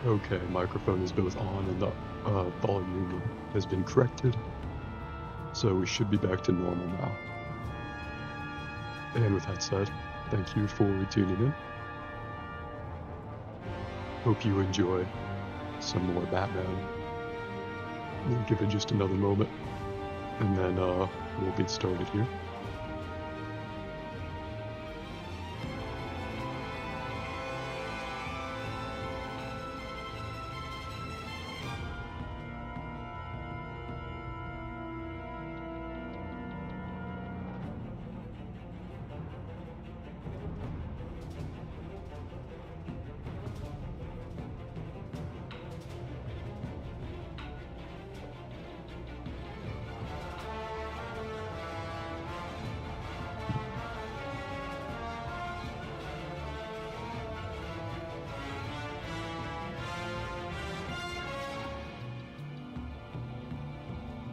Okay, microphone is both on and the volume has been corrected, so we should be back to normal now. And with that said, thank you for tuning in. Hope you enjoy some more Batman. We'll give it just another moment, and then we'll get started here.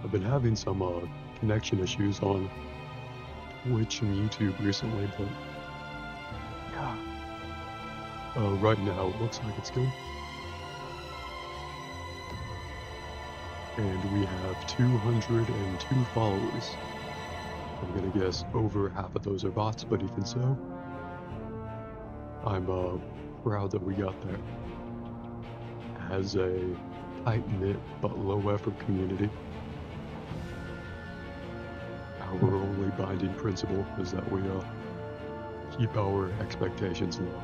I've been having some connection issues on Twitch and YouTube recently, but yeah, right now it looks like it's good. And we have 202 followers. I'm gonna guess over half of those are bots, but even so, I'm proud that we got there. As a tight-knit but low-effort community, our only binding principle is that we keep our expectations low.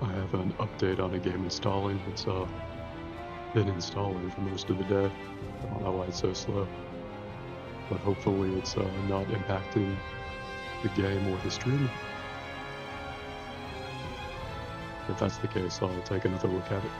I have an update on a game installing. It's been installing for most of the day. I don't know why it's so slow, but hopefully it's not impacting the game or the stream. If that's the case, I'll take another look at it.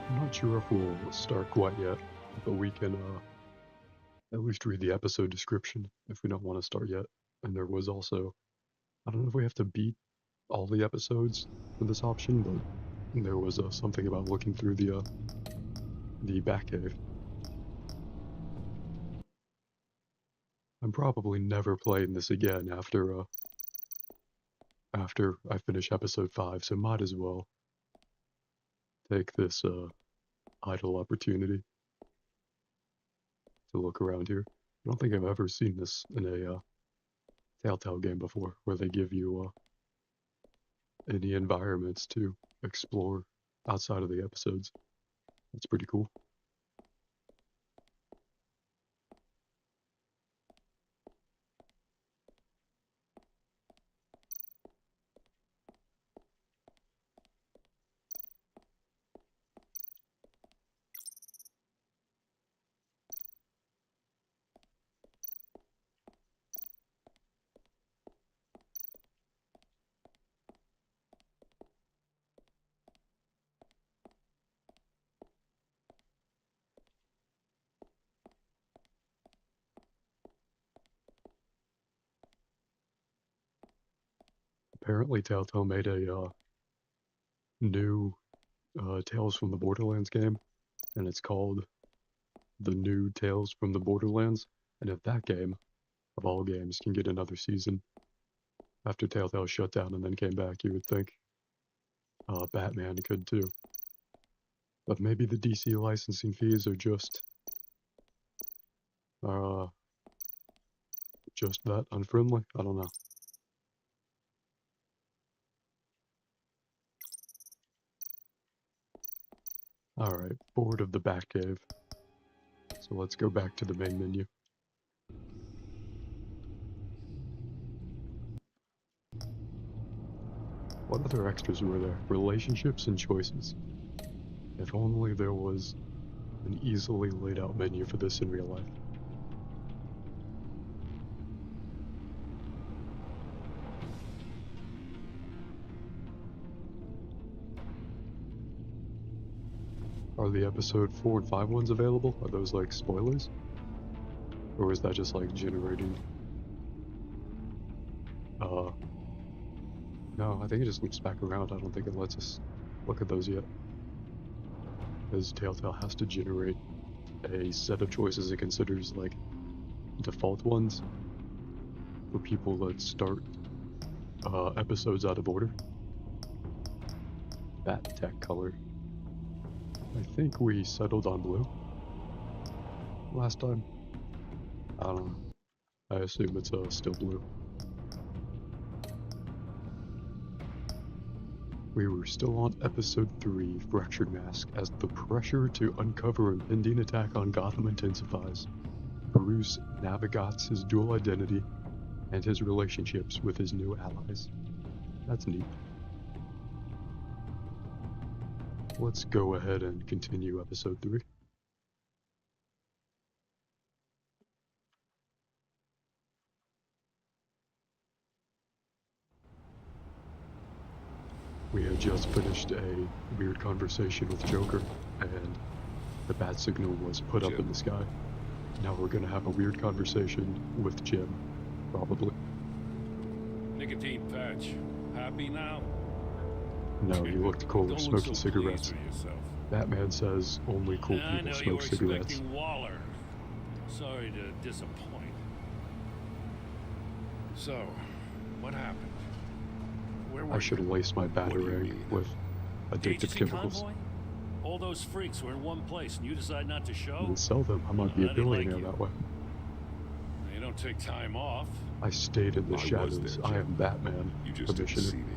I'm not sure if we'll start quite yet, but we can at least read the episode description if we don't want to start yet. And there was also, I don't know if we have to beat all the episodes for this option, but there was something about looking through the Batcave. I'm probably never playing this again after I finish episode 5, so might as well take this idle opportunity to look around here. I don't think I've ever seen this in a Telltale game before, where they give you any environments to explore outside of the episodes. That's pretty cool. Apparently, Telltale made a new Tales from the Borderlands game, and it's called The New Tales from the Borderlands. And if that game, of all games, can get another season after Telltale shut down and then came back, you would think Batman could too. But maybe the DC licensing fees are just that unfriendly. I don't know. Alright, bored of the Batcave. So let's go back to the main menu. What other extras were there? Relationships and choices. If only there was an easily laid out menu for this in real life. Are the episode 4 and 5 ones available? Are those like spoilers? Or is that just like generating? No, I think it just loops back around. I don't think it lets us look at those yet. Because Telltale has to generate a set of choices it considers like default ones for people that start episodes out of order. Bat tech color. I think we settled on blue last time. I don't know. I assume it's still blue. We were still on episode 3, Fractured Mask, as the pressure to uncover an impending attack on Gotham intensifies. Bruce navigates his dual identity and his relationships with his new allies. That's neat. Let's go ahead and continue episode 3. We had just finished a weird conversation with Joker, and the bat signal was put up in the sky. Now we're gonna have a weird conversation with Jim, probably. Nicotine patch. Happy now? No, you looked cool Don't smoking look so cigarettes. pleased with yourself. Batman says only cool I people know you smoke were cigarettes. expecting Waller. Sorry to disappoint. So, what happened? Where were I should have laced my batarang with addictive Agency chemicals convoy? All those freaks were in one place, and you decide not to show? and sell them. I might be a I didn't like billionaire you. that way. You don't take time off. I stayed in the I was shadows. there, I Jim. am Batman, You just didn't Commissioner. see me.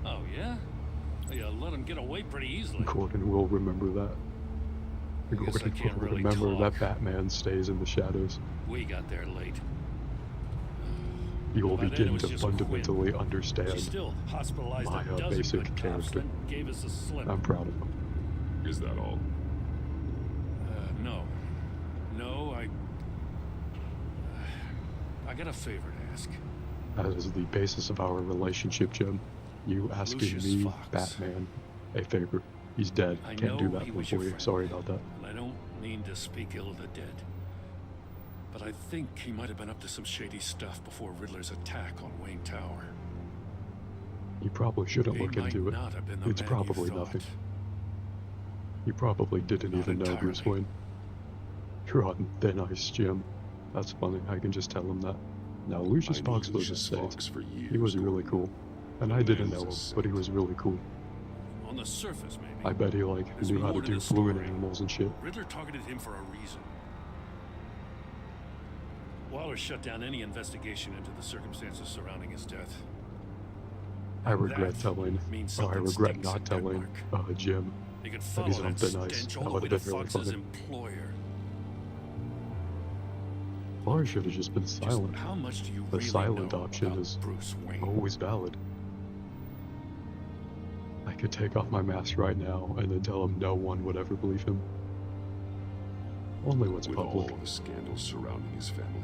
Oh, yeah? You let him get away pretty easily. Gordon will remember that. I guess I Gordon can't will really remember talk. that Batman stays in the shadows. We got there late. You will By then, it begin was to just fundamentally She understand. still hospitalized my, a dozen basic good cops, character. then gave us a slip. I'm proud of him. Is that all? No. No, I got a favor to ask. That is the basis of our relationship, Jim. You asking Lucius me, Fox. Batman, a favor. He's dead. I Can't do know that he one was for your you. friend. Sorry about that. And I don't mean to speak ill of the dead. But I think he might have been up to some shady stuff before Riddler's attack on Wayne Tower. You probably shouldn't He look might into it. not have been the It's man you probably thought. nothing. You probably didn't Not even know Bruce entirely. Wayne. You're on thin ice, Jim. That's funny. I can just tell him that. Now, Lucius I knew Fox was a Lucius saint. Fox for years. He was really Gordon. cool. And I The didn't man know was him, a but he was really cool. On the surface, maybe. I bet he There's knew how to more to do this fluid story. animals and shit. Riddler targeted him for a reason. Waller shut down any investigation into the circumstances surrounding his death. I regret That telling, means or I something regret stinks not in telling Denmark. Jim. You can he's follow on that thin ice. stench That all the would way have to been really Fox's funny. employer. Or I should have just been Just silent. how much do you The really silent know option about is Bruce Wayne? Always valid. I could take off my mask right now and then tell him no one would ever believe him. Only what's With public. all the scandals surrounding his family.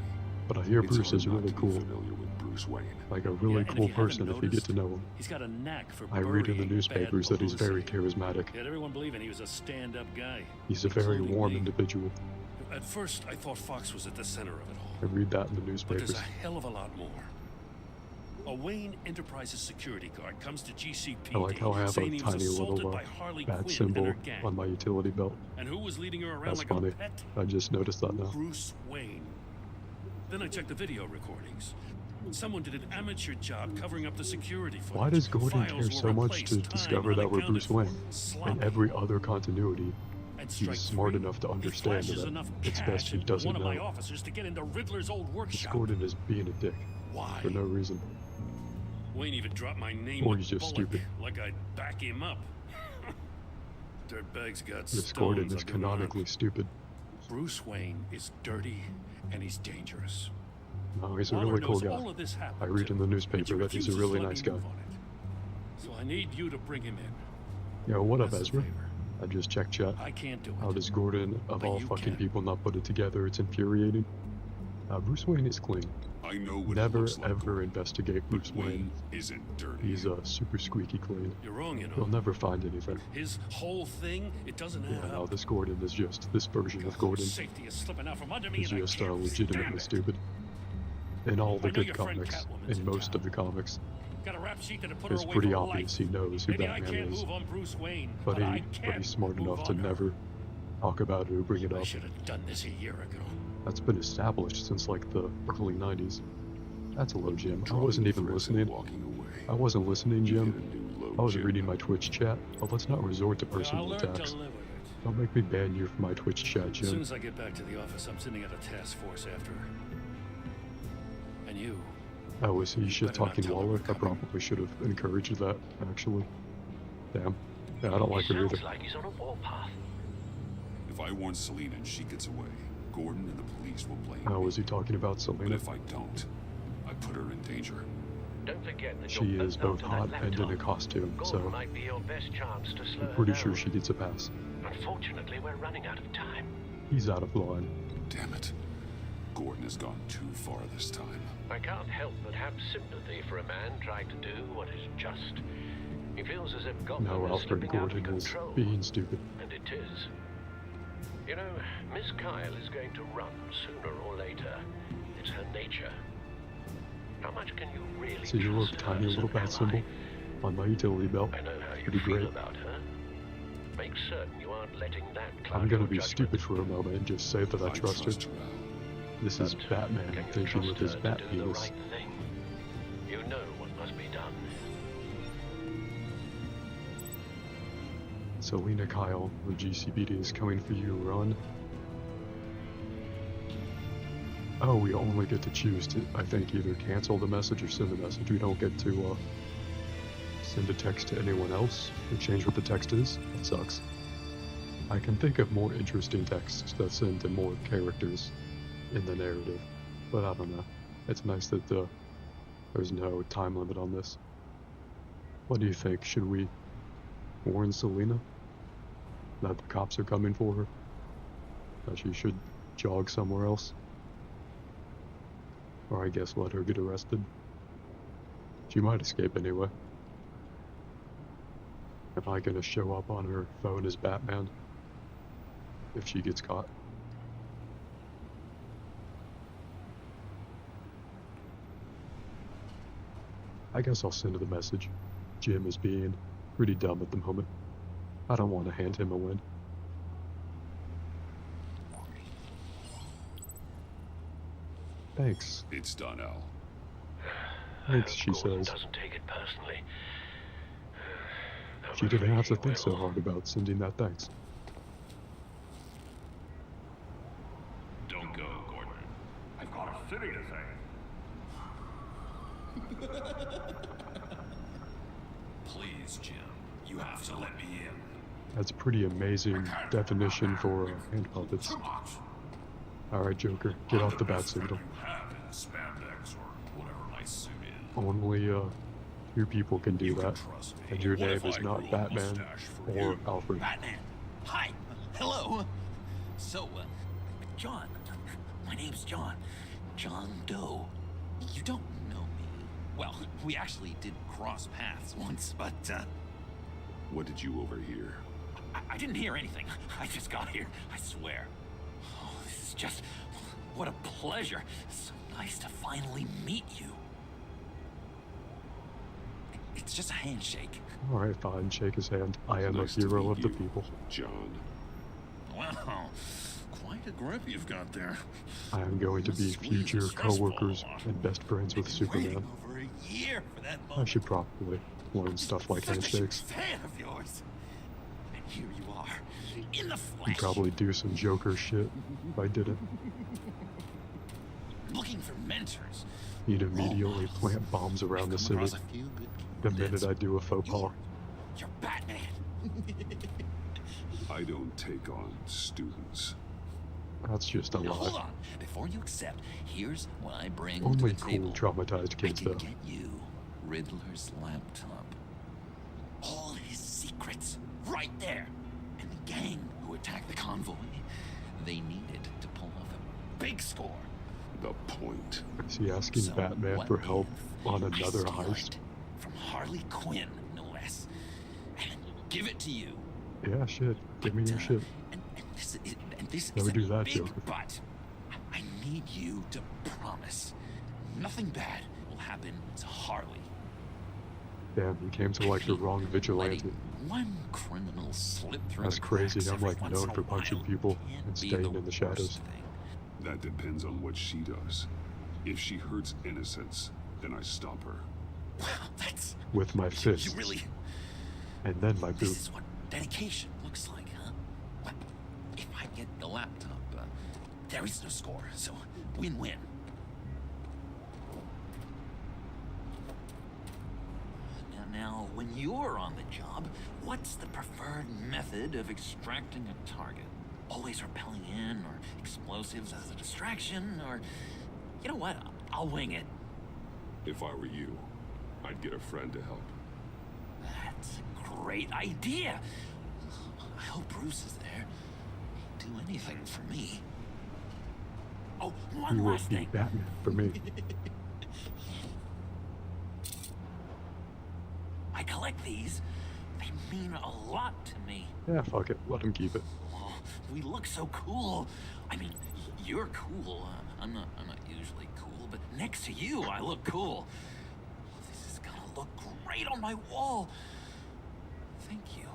But I hear it's Bruce hard is not really to be cool. familiar with Bruce Wayne. Like a really Yeah, and cool if you haven't person if you get to know him. He's got a knack for I read in the burying newspapers bad that he's very publicity. charismatic. He had everyone believing he was a stand-up guy. He's a very including warm me. individual. At first, I thought Fox was at the center of it all. I read that in the But there's newspapers. a hell of a lot more. A Wayne Enterprises security guard comes to GCPD I like how I have a saying he was tiny assaulted little by Harley bat Quinn and symbol her gang. on my utility belt. And who was leading her around That's like funny. a pet? I just noticed that now. Bruce Wayne. Then I checked the video recordings. Someone did an amateur job covering up the security footage. Why does Gordon Files care were so much to replaced, time discover that we're unaccounted Bruce for, Wayne? sloppy. In every other continuity, At strike he's smart 3, enough to he understand flashes that enough it's cash best he into doesn't one of my know. officers to get into Riddler's old This workshop. Gordon is being a dick Why? for no reason. Wayne even dropped my name Or with he's just Bullock, stupid. like I'd back him up. Dirtbag's got This stones. Gordon is I'll give him that. canonically stupid. Bruce Wayne is dirty and he's dangerous. No, he's a Waller really cool knows all guy. of this happened, I read in the too, newspaper but he that he's a refuses really to let nice me guy. move on it. So I need you to bring him in. Yo, what up, That's a Ezra? favor. I just checked chat. I can't do it. How does Gordon, of But all you fucking can. people, not put it together? It's infuriating. Bruce Wayne is clean. I know what he Never looks like, ever Gordon, investigate but Bruce Wayne. Wayne isn't dirty. He's super squeaky clean. You're wrong, you know. He'll never find anything. His whole thing, it doesn't add Yeah, no, up. this Gordon is just, this version of Gordon Safety is slipping out from under me is and I just can't stand legitimately it. stupid. In all the I know good your friend comics, Catwoman's in in most town. of the comics, Got a rap sheet that'll put her it's away pretty for obvious life. he knows who Maybe I Batman can't is. move on Bruce Wayne, But I he's can smart move enough to on her. never talk about it or bring it I up. should have done this a year ago. That's been established since like the early 90s. That's a low, Jim. I Drawing wasn't the even threads and listening. Walking away. I wasn't listening, You Jim. hit a new low, I was Jim. reading my Twitch chat, but let's not resort to I'll personal learn attacks. to live with it. Don't make me ban you from my Twitch chat, As soon Jim. as I get back to the office, I'm sending out a task force after her. And you, Oh, was he shit better not talking tell him Waller? we're I coming. probably should have encouraged that, actually. Damn. Yeah, I don't like her either. Sounds like he's on a warpath. If I warn Selina and she gets away, Gordon and the police will blame Oh, me. was he talking about But Selena? if I don't, I put her in danger. Don't forget that She you're is both both onto that hot and in a laptop. costume, Gordon so might be your best chance to slow I'm her pretty down. sure she gets a pass. Unfortunately, we're running out of time. He's out of line. Damn it. Gordon has gone too far this time. I can't help but have sympathy for a man trying to do what is just. He feels as if Gotham No, is Alfred slipping out of Gordon is control. being stupid. And it is. You know, Miss Kyle is going to run sooner or later. It's her nature. How much can you really See your little trust her tiny as little an bat ally? symbol on my utility belt. I know how you Pretty feel great. about her. Make certain you aren't letting that cloud I'm gonna your be judgment. stupid for a moment and just say that I trust her. her. Al. This is But Batman can you thinking trust with his her bat to do the penis. right thing? You know what must be done. Selina Kyle, the GCPD is coming for you, run. Oh, we only get to choose to, I think, either cancel the message or send the message. We don't get to send a text to anyone else or change what the text is. That sucks. I can think of more interesting texts that send to more characters in the narrative, but I don't know. It's nice that there's no time limit on this. What do you think? Should we warn Selina that the cops are coming for her? That she should jog somewhere else? Or I guess let her get arrested. She might escape anyway. Am I gonna show up on her phone as Batman if she gets caught? I guess I'll send her the message. Jim is being pretty dumb at the moment. I don't want to hand him a win. Thanks. It's done, Al. Thanks, she Gordon says. doesn't take it personally. I'm She didn't afraid have to he think so will. hard about sending that thanks. Don't go, Gordon. I've got a city to save. Please, Jim. You have to let me in. That's pretty amazing definition for hand puppets. Too much. Alright, Joker, get I'm off the bat best friend signal. You have in spandex or whatever my suit is. Only, two people can do You that. can trust me. And your What name if is I not grew a Batman mustache for or you? Alfred. Batman. Hi. Hello. So, John. My name's John. John Doe. You don't know me. Well, we actually did cross paths once, but, What did you overhear? I didn't hear anything. I just got here, I swear. Oh, this is just... What a pleasure. So nice to finally meet you. It's just a handshake. Alright, fine, shake his hand. I am Nice a to hero meet of the you, people. John. Wow, quite a grip you've got there. I am going to be Squeeze future is stressful. co-workers and best friends with Waiting Superman. over a year for that I moment. should probably learn stuff like Such a huge handshakes. fan of yours. And here you are, in the I'd flesh. probably do some Joker shit if I did it. Looking for mentors. He'd immediately plant bombs around the city Across a few good the minute candidates. I do a faux pas. You're Batman. I don't take on students. That's just a Now, hold lie. on. Before you accept, here's what I bring Only to the cool, table. traumatized I kids, can though. get you Riddler's laptop. All his secrets, right there. And the gang who attacked the convoy, they needed to pull off a big score. The point. Is he asking So Batman what for help if on I another steal heist? it from Harley Quinn, no less, and give it to you. Yeah, shit. Give me your shit. And this Never is do a that, big Joker. but. I need you to promise nothing bad will happen to Harley. Damn, he came to like the wrong vigilante. Letting one criminal slip through That's the crazy. cracks I'm every like once known in a for punching while people can't and be staying the in the worst shadows. thing. That depends on what she does. If she hurts innocents, then I stop her. Wow, that's With my you fists. really. And then my This boot. is what dedication looks like, huh? Well, if I get the laptop, there is no score, so win-win. Now, when you're on the job, what's the preferred method of extracting a target? Always rappelling in, or explosives as a distraction, or... You know what? I'll wing it. If I were you, I'd get a friend to help. That's a great idea. I hope Bruce is there. He'd do anything for me. Oh, He one would last be thing. Batman for me. I collect these. They mean a lot to me. Yeah, fuck it. Let him keep it. Oh, we look so cool. I mean, you're cool. I'm not usually cool, but next to you, I look cool. This is gonna look great on my wall. Thank you.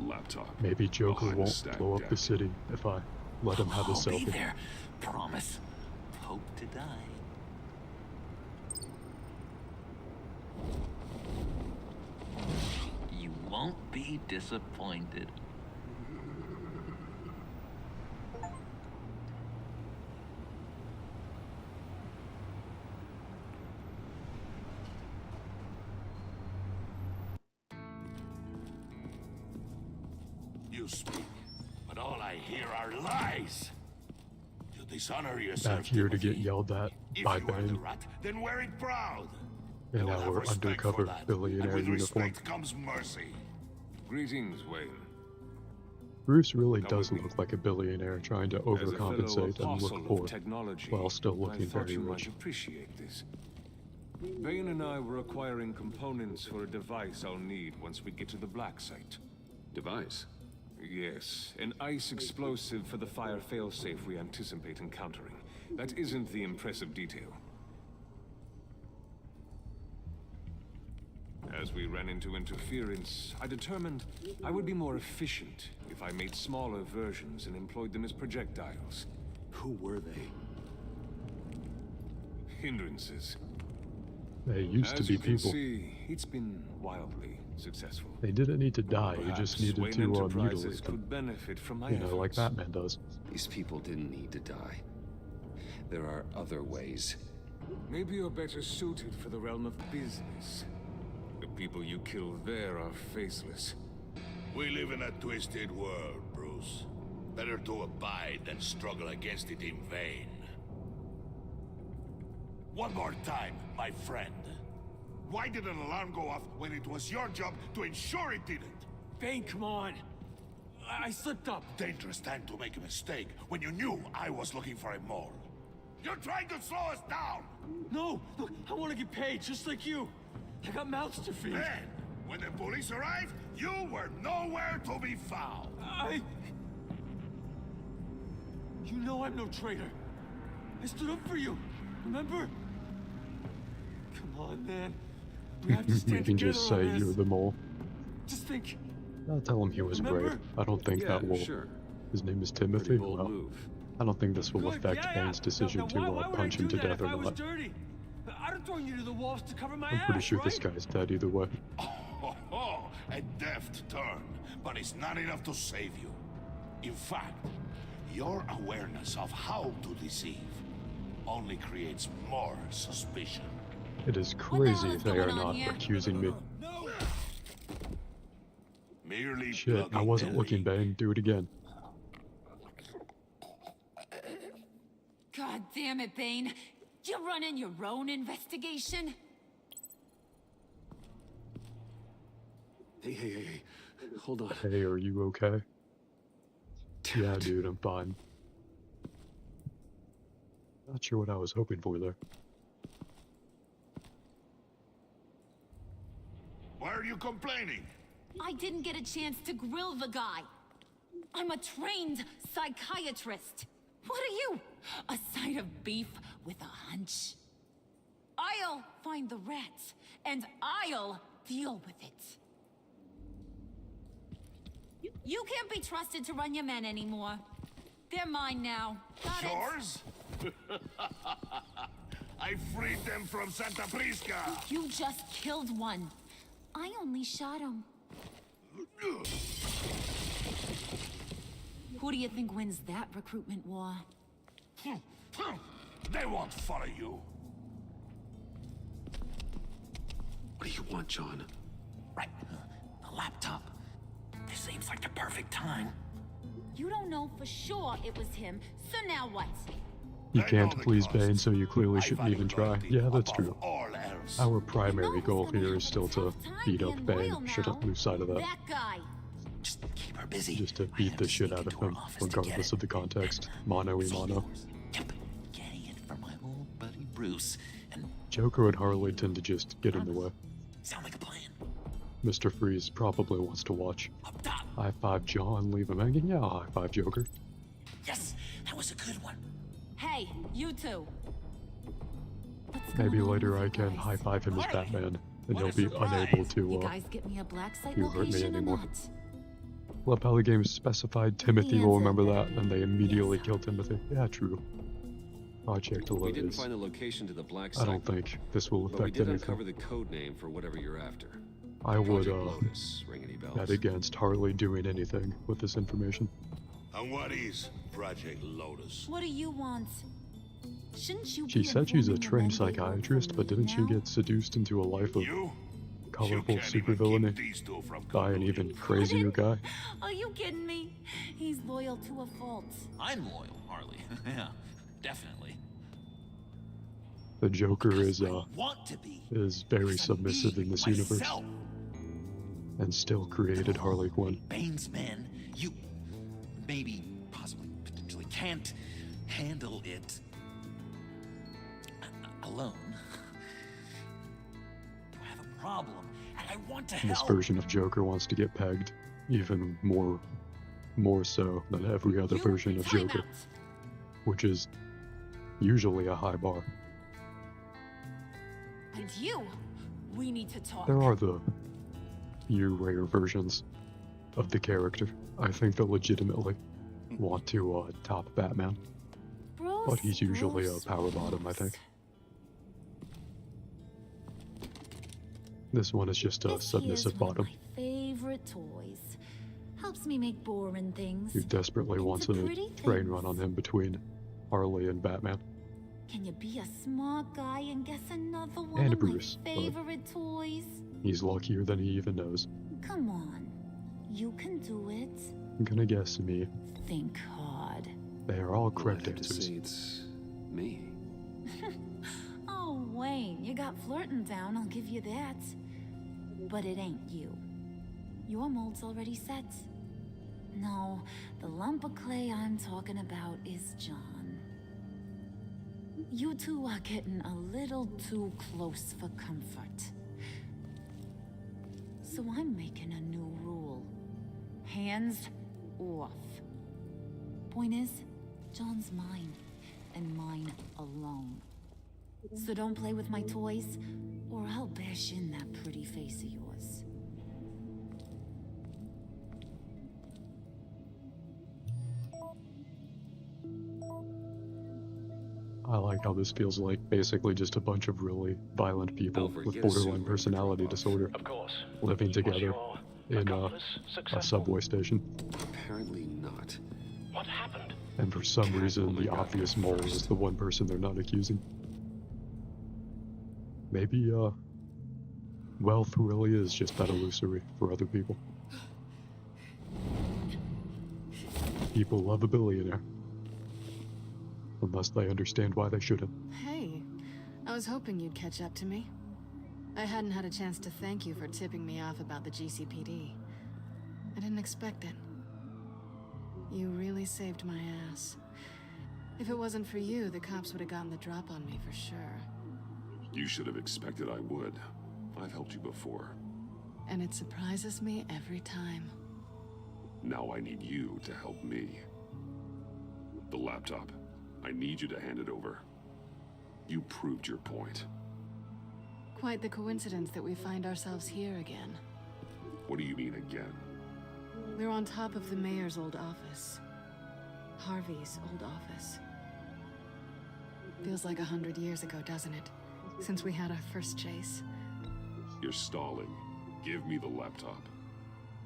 Laptop. Maybe Joker Behind won't stack blow up deck. the city if I let him have a I'll be selfie. there. Promise. Hope to die. You won't be disappointed. You speak, but all I hear are lies. You dishonor yourself. Back here to get Timothy. yelled at If by you are the Bane rat, then wear it proud. in I will have our respect undercover for that. billionaire And with uniform. respect comes mercy. Greetings, Wayne. Bruce really Come does with me. look like a billionaire trying to As a fellow overcompensate and apostle look of poor. technology, while still I looking thought very you rich. might appreciate this. Bane and I were acquiring components for a device I'll need once we get to the Black Site. Device. Yes, an ice explosive for the fire failsafe we anticipate encountering. That isn't the impressive detail. As we ran into interference, I determined I would be more efficient if I made smaller versions and employed them as projectiles. Who were they? Hindrances. They used to As be you can people. see, it's been wildly successful. They didn't need to die, you Perhaps just needed Wayne to Enterprises mutilate them. could benefit from my You know, like efforts. Batman does. These people didn't need to die. There are other ways. Maybe you're better suited for the realm of business. The people you kill there are faceless. We live in a twisted world, Bruce. Better to abide than struggle against it in vain. One more time, my friend. Why did an alarm go off when it was your job to ensure it didn't? Bane, come on. I slipped up. Dangerous time to make a mistake when you knew I was looking for a mole. You're trying to slow us down! No, look, I want to get paid just like you. I got mouths to feed. Then, when the police arrived, you were nowhere to be found. You know I'm no traitor. I stood up for you, remember? Come on, man. We have to We stand can together just on say this. you're the mole. Just think. I'll tell him he was Remember? brave. I don't think Yeah, that will. sure. His name is Pretty Timothy. bold Well, move. I don't think this will Good, affect yeah. Bane's decision Now, to why would I punch him do to that death if or I was not. dirty? I'd have thrown you to the wolves to cover my I'm pretty ass, sure right? this guy's dead either way. Oh, a deft turn, but it's not enough to save you. In fact, your awareness of how to deceive only creates more suspicion. It is the crazy hell is they are going on not here? accusing me. No. Merely Shit, I plugging wasn't the looking, leak. Bane. Do it again. God damn it, Bane. You're running your own investigation? Hey. Hold on. Hey, are you okay? Damn Yeah, it. dude, I'm fine. Not sure what I was hoping for there. Why are you complaining? I didn't get a chance to grill the guy. I'm a trained psychiatrist. What are you? A side of beef with a hunch? I'll find the rats, and I'll deal with it. You can't be trusted to run your men anymore. They're mine now. Got it? Yours? I freed them from Santa Prisca. You just killed one. I only shot him. Who do you think wins that recruitment war? They won't follow you. What do you want, John? Right. The laptop. This seems like the perfect time. You don't know for sure it was him, so now what? You I know can't the please cost. Bane, so you clearly I shouldn't value even try. loyalty Yeah, that's above true. all else. Our primary You know goal who's gonna here have is a still to tough time beat up being Bane. loyal Shouldn't now. lose sight of that. That guy. Just keep her busy. Just to I beat have the to shit sneak out of into her him, office to get regardless it. of the context. Mono y mono. Yep. Getting it from my old buddy Bruce. And Joker and Harley tend to just get in the way. sound like a plan. Mr. Freeze probably wants to watch. Up top. High five John, leave him hanging. Yeah, high five Joker. Yes, that was a good one. Hey, you two. What's Maybe going on later with I you can guys? high five him as Hey, Batman, and what he'll a be surprise. unable You to guys get me a black site you hurt me location or anymore. not? Love how the game specified Timothy will answer remember that that, and they immediately yes. kill Timothy. Yeah, true. Project We didn't Lotus. find the location to the black I site, don't think this will but we affect did anything. uncover the code name for whatever you're after. I would, Project Lotus. Ring any bells? bet against Harley doing anything with this information. And what is Project Lotus? What do you want? Shouldn't you She be said she's a informing the trained men they work psychiatrist, for but didn't me she now? get seduced into a life of You? colorful You can't even supervillainy keep these two from by an concluding. even crazier guy? Are you kidding me? He's loyal to a fault. I'm loyal, Harley. Yeah, definitely. The Joker is I want to be. is very Because submissive me, in this universe, myself. and still created Harley Quinn. Bane's men, you maybe, possibly, potentially can't handle it alone. I have a problem, and I want to This help. version of Joker wants to get pegged even more so than every other You, version of time Joker, out. which is usually a high bar. And you, we need to talk. There are the few rare versions of the character, I think, that legitimately want to top Batman, Bruce, but he's usually Bruce, a power bottom, I Bruce. think. This one is just a This submissive here's one of bottom my favorite toys. Helps me make boring things. who desperately It's wants a a pretty train run things. on him between Harley and Batman. Can you be a smart guy and guess another one And of Bruce, my but- favorite toys? He's luckier than he even knows. Come on. You can do it. I'm gonna guess me. Think hard. They are all Well, I'd correct have to answers. say it's me. Oh, Wayne, you got flirting down, I'll give you that. But it ain't you. Your mold's already set. No, the lump of clay I'm talking about is John. You two are getting a little too close for comfort. So I'm making a new rule. Hands off. Point is, John's mine, and mine alone. So don't play with my toys, or I'll bash in that pretty face of yours. I like how this feels like basically just a bunch of really violent people Alfred, with get us borderline somewhere to personality drop off. disorder Of course. living Was together your in accomplice a successful? subway station. Apparently not. What happened? And for some Cat reason, only the got obvious there mole first. is the one person they're not accusing. Maybe, wealth really is just that illusory for other people. People love a billionaire. Unless they understand why they shouldn't. Hey, I was hoping you'd catch up to me. I hadn't had a chance to thank you for tipping me off about the GCPD. I didn't expect it. You really saved my ass. If it wasn't for you, the cops would have gotten the drop on me for sure. You should have expected I would. I've helped you before. And it surprises me every time. Now I need you to help me. The laptop. I need you to hand it over. You proved your point. Quite the coincidence that we find ourselves here again. What do you mean again? We're on top of the mayor's old office. Harvey's old office. Feels like 100 years ago, doesn't it? Since we had our first chase. You're stalling. Give me the laptop.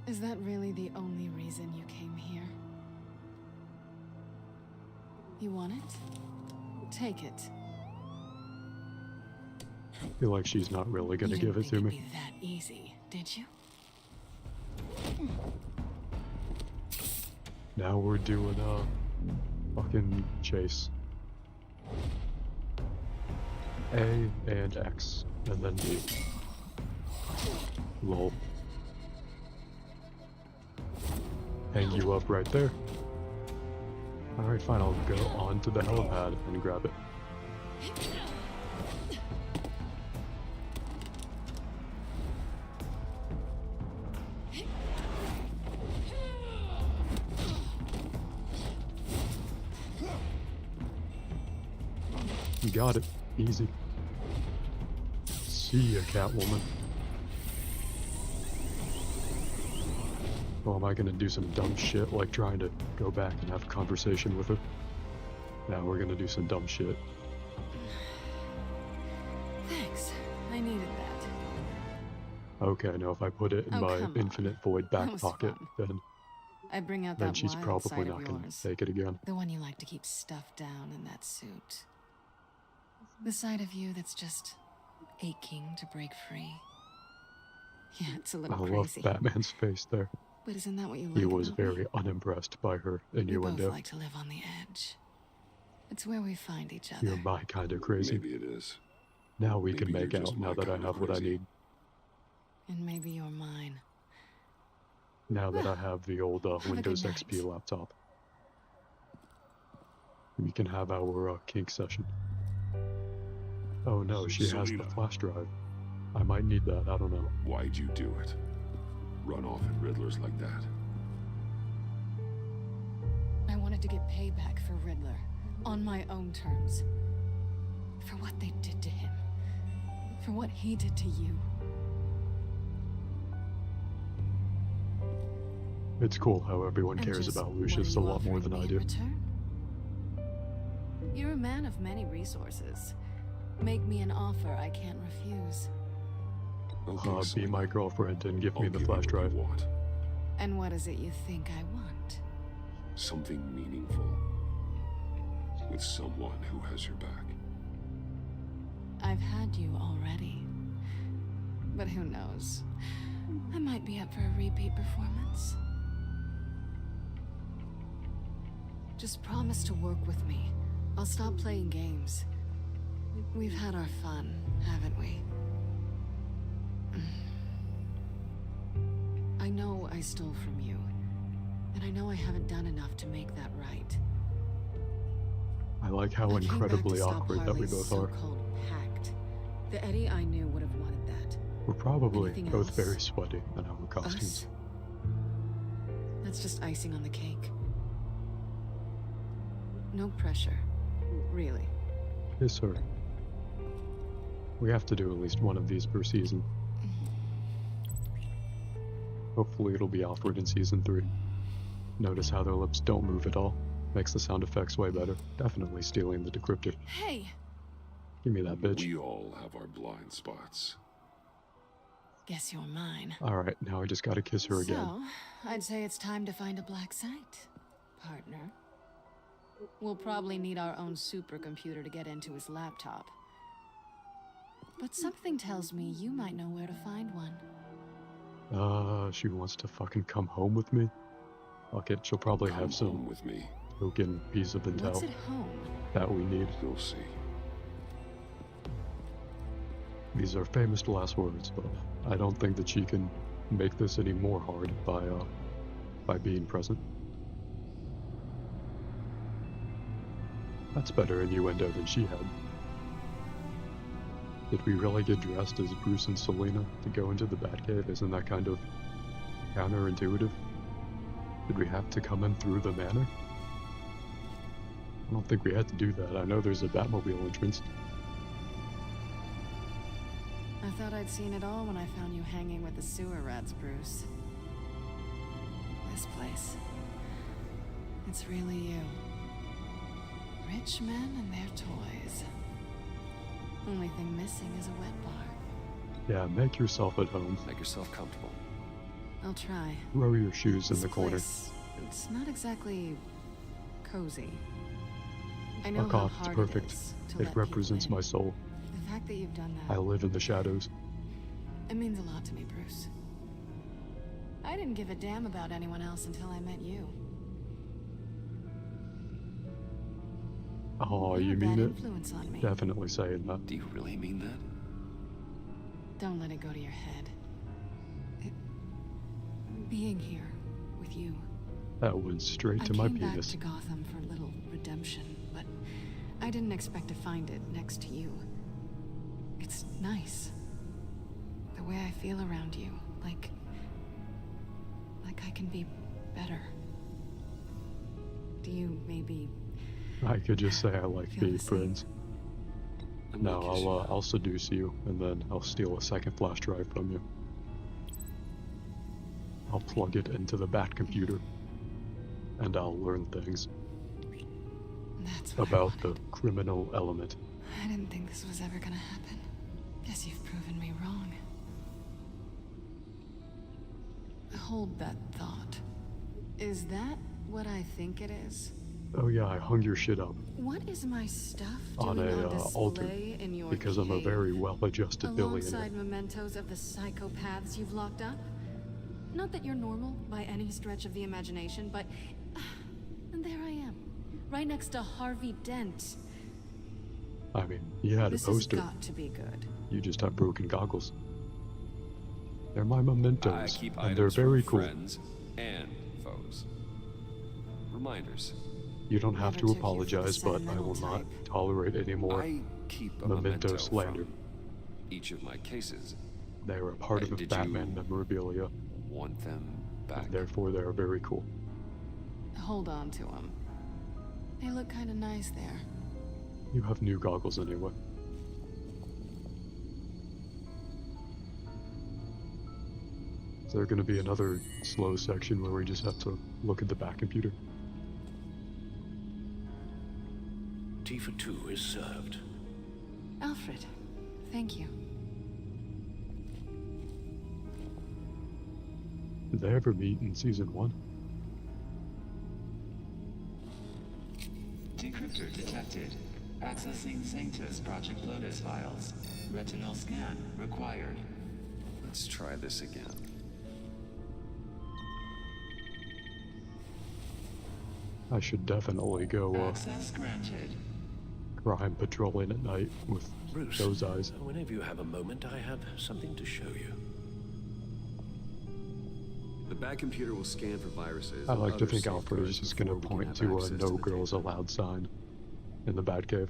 Is that really the only reason you came here? You want it? Take it. I feel like she's not really gonna You give didn't it to think me. it'd be that easy, did you? Now we're doing a fucking chase. A and X, and then B. Lol. Hang you up right there. Alright, fine, I'll go on to the helipad and grab it. You got it. Easy. See ya, Catwoman. Well, am I gonna do some dumb shit like trying to go back and have a conversation with her? Now we're gonna do some dumb shit. Thanks. I needed that. Okay, now if I put it in Oh, my come on. infinite void back That was pocket, fun. I bring out then that she's wild probably side not of gonna yours. take it again. The one you like to keep stuffed down in that suit. The side of you that's just aching to break free. Yeah, it's a I little love crazy. Batman's face there. But isn't that what you like He was about me? very unimpressed by her We both innuendo. like to live on the edge. It's where we find each other. You're my kind of crazy. Maybe it is. Now we can Maybe make you're just out now my that I kind of have what I crazy. need. And maybe you're mine. Now that I have the old a good Windows night. XP laptop. We can have our kink session. Oh no, she has the Selena. flash drive. I might need that, I don't know. Why'd you do it? Run off at Riddlers like that? I wanted to get payback for Riddler. On my own terms. For what they did to him. For what he did to you. It's cool how everyone And cares just about what Lucius are a you lot more offering than me I in do. return? You're a man of many resources. Make me an offer I can't refuse. Okay, Be Selena. my girlfriend and give I'll me the give you flash what drive. you want. And what is it you think I want? Something meaningful. With someone who has your back. I've had you already. But who knows? I might be up for a repeat performance. Just promise to work with me. I'll stop playing games. We've had our fun, haven't we? I know I stole from you. And I know I haven't done enough to make that right. I like how I came back incredibly to stop awkward that we Harley's both are. so-called pact. The Eddie I knew would have wanted that. We're probably Anything both else? very sweaty in our costumes. Us? That's just icing on the cake. No pressure. Really. Kiss her. We have to do at least one of these per season. Hopefully it'll be Alfred in season 3. Notice how their lips don't move at all. Makes the sound effects way better. Definitely stealing the decryptor. Hey! Give me that bitch. We all have our blind spots. Guess you're mine. Alright, now I just gotta kiss her again. So, I'd say it's time to find a black site, partner. We'll probably need our own supercomputer to get into his laptop. But something tells me you might know where to find one. She wants to fucking come home with me? Fuck it, she'll probably have some with me. token piece of What's intel at home? that we need. You'll see. These are famous last words, but I don't think that she can make this any more hard by being present. That's better innuendo than she had. Did we really get dressed as Bruce and Selena to go into the Batcave? Isn't that kind of counterintuitive? Did we have to come in through the manor? I don't think we had to do that. I know there's a Batmobile entrance. I thought I'd seen it all when I found you hanging with the sewer rats, Bruce. This place. It's really you. Rich men and their toys. Only thing missing is a wet bar. Yeah, make yourself at home. Make yourself comfortable. I'll try. Throw your shoes in This the corner. place, it's not exactly cozy. I know Fuck how off, it's hard perfect. it is to It let people represents in. my soul. The fact that you've done that, I live in the shadows. it means a lot to me, Bruce. I didn't give a damn about anyone else until I met you. Oh, You're you a mean bad it? influence on me. Definitely saying that. Do you really mean that? Don't let it go to your head. Being here with you. That went straight to my I came back penis. to Gotham for a little redemption, but I didn't expect to find it next to you. It's nice. The way I feel around you, like I can be better. Do you maybe I could just say I like feel being the same? friends. I'm No, gonna kiss you. I'll seduce you, and then I'll steal a second flash drive from you. I'll plug it into the Bat computer, and I'll learn things That's what I about the wanted. criminal element. I didn't think this was ever gonna happen. Guess you've proven me wrong. Hold that thought. Is that what I think it is? Oh yeah, I hung your shit up What is my stuff on doing a on display altar in your because I'm a cave? very well-adjusted billionaire. Alongside mementos of the psychopaths you've locked up? Not that you're normal by any stretch of the imagination, but and there I am, right next to Harvey Dent. I mean, you had a This has poster. got to be good. You just have broken goggles. They're my mementos, I keep and they're items very from cool. friends and foes. Reminders. You don't have Never to took you for the apologize, but I sentimental will not type. tolerate any more. I keep a memento memento slander. from each of my cases. They are a part Hey, of did Batman you- memorabilia, Want them back? and therefore they are very cool. Hold on to them. They look kind of nice there. You have new goggles anyway. Is there going to be another slow section where we just have to look at the Bat computer? Tifa 2 is served. Alfred, thank you. Did they ever meet in season 1? Decryptor detected. Accessing Sanctus Project Lotus files. Retinal scan required. Let's try this again. I should definitely go Access granted. crime patrolling at night with Bruce, those eyes. whenever you have a moment, I have something to show you. The Bat computer will scan for viruses. I and like to other think Alfred is safeguards just going to before we can point have to a access no the girls data. allowed sign in the Batcave.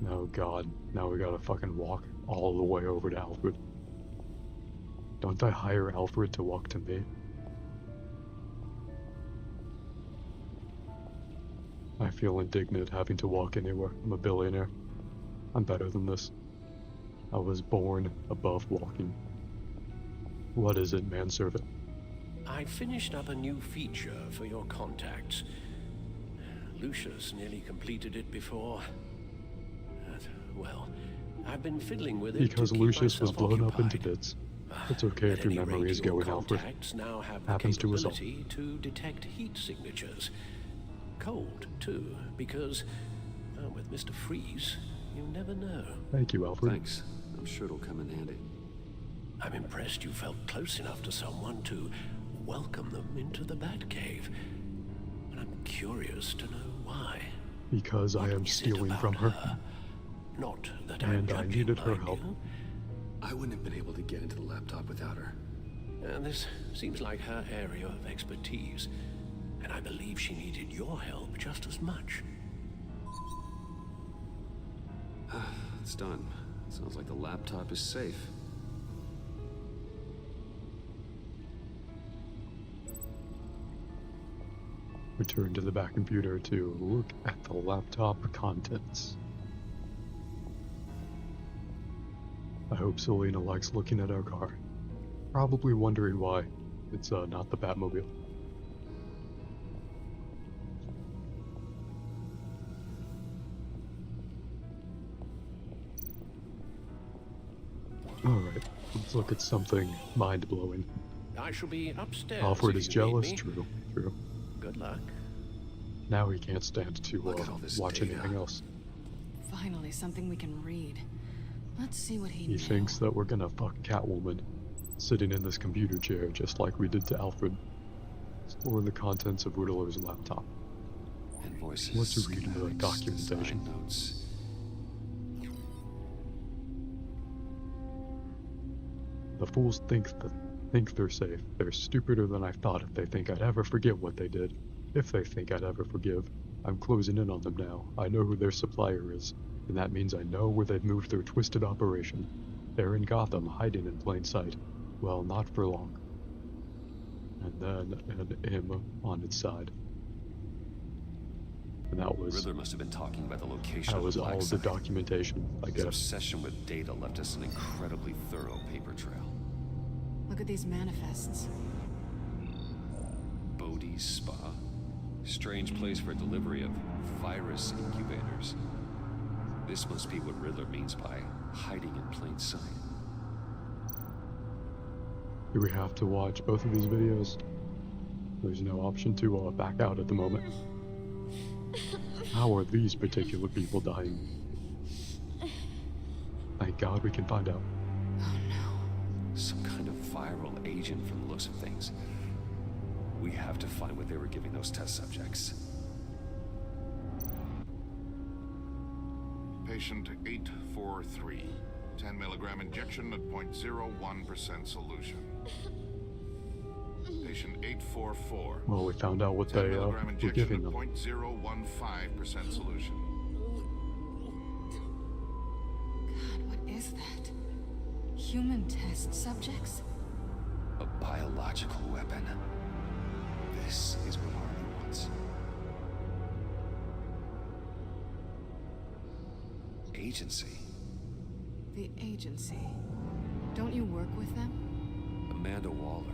Oh god, now we gotta fucking walk all the way over to Alfred. Don't I hire Alfred to walk to me? I feel indignant having to walk anywhere. I'm a billionaire. I'm better than this. I was born above walking. What is it, manservant? I finished up a new feature for your contacts. Lucius nearly completed it before. Well, I've been fiddling with it because to keep Lucius was myself blown up into occupied. bits. It's okay if your memory is going, Alfred. Now have the Happens to us all. capability to detect heat signatures. Cold, too, because with Mr. Freeze, you never know. Thank you, Alfred. Thanks. I'm sure it'll come in handy. I'm impressed you felt close enough to someone to welcome them into the Batcave. But I'm curious to know why. Because I am stealing from her. Not that and I needed her help. I wouldn't have been able to get into the laptop without her. This seems like her area of expertise, and I believe she needed your help just as much. It's done. Sounds like the laptop is safe. Return to the back computer to look at the laptop contents. I hope Selena likes looking at our car. Probably wondering why it's not the Batmobile. Alright, let's look at something mind-blowing. I shall be upstairs. Alfred if is you need jealous, me. true. Good luck. Now he can't stand to watch data. anything else. Finally, something we can read. Let's see what he He knew. thinks that we're gonna fuck Catwoman, sitting in this computer chair just like we did to Alfred. Explore the contents of Riddler's laptop. Invoices, Let's read the schematics, documentation. design notes. The fools think they're safe. They're stupider than I thought if they think I'd ever forget what they did. If they think I'd ever forgive. I'm closing in on them now. I know who their supplier is, and that means I know where they've moved their twisted operation. They're in Gotham, hiding in plain sight. Well, not for long. And then an M on its side. And that was... Riddler must have been talking about the location That of was the all black of the site. documentation, I His guess. obsession with data left us an incredibly thorough paper trail. Look at these manifests. Bodhi's Spa. Strange place for delivery of virus incubators. This must be what Riddler means by hiding in plain sight. Do we have to watch both of these videos? There's no option to back out at the moment. How are these particular people dying? Thank God we can find out. Some kind of viral agent from the looks of things. We have to find what they were giving those test subjects. Patient 843. 10 milligram injection at 0.01% solution. Patient 844. Well, we found out what 10 they milligram were injection giving at them. 0.015% solution. God, what is that? Human test subjects? A biological weapon. This is what Harley wants. Agency. The agency. Don't you work with them? Amanda Waller.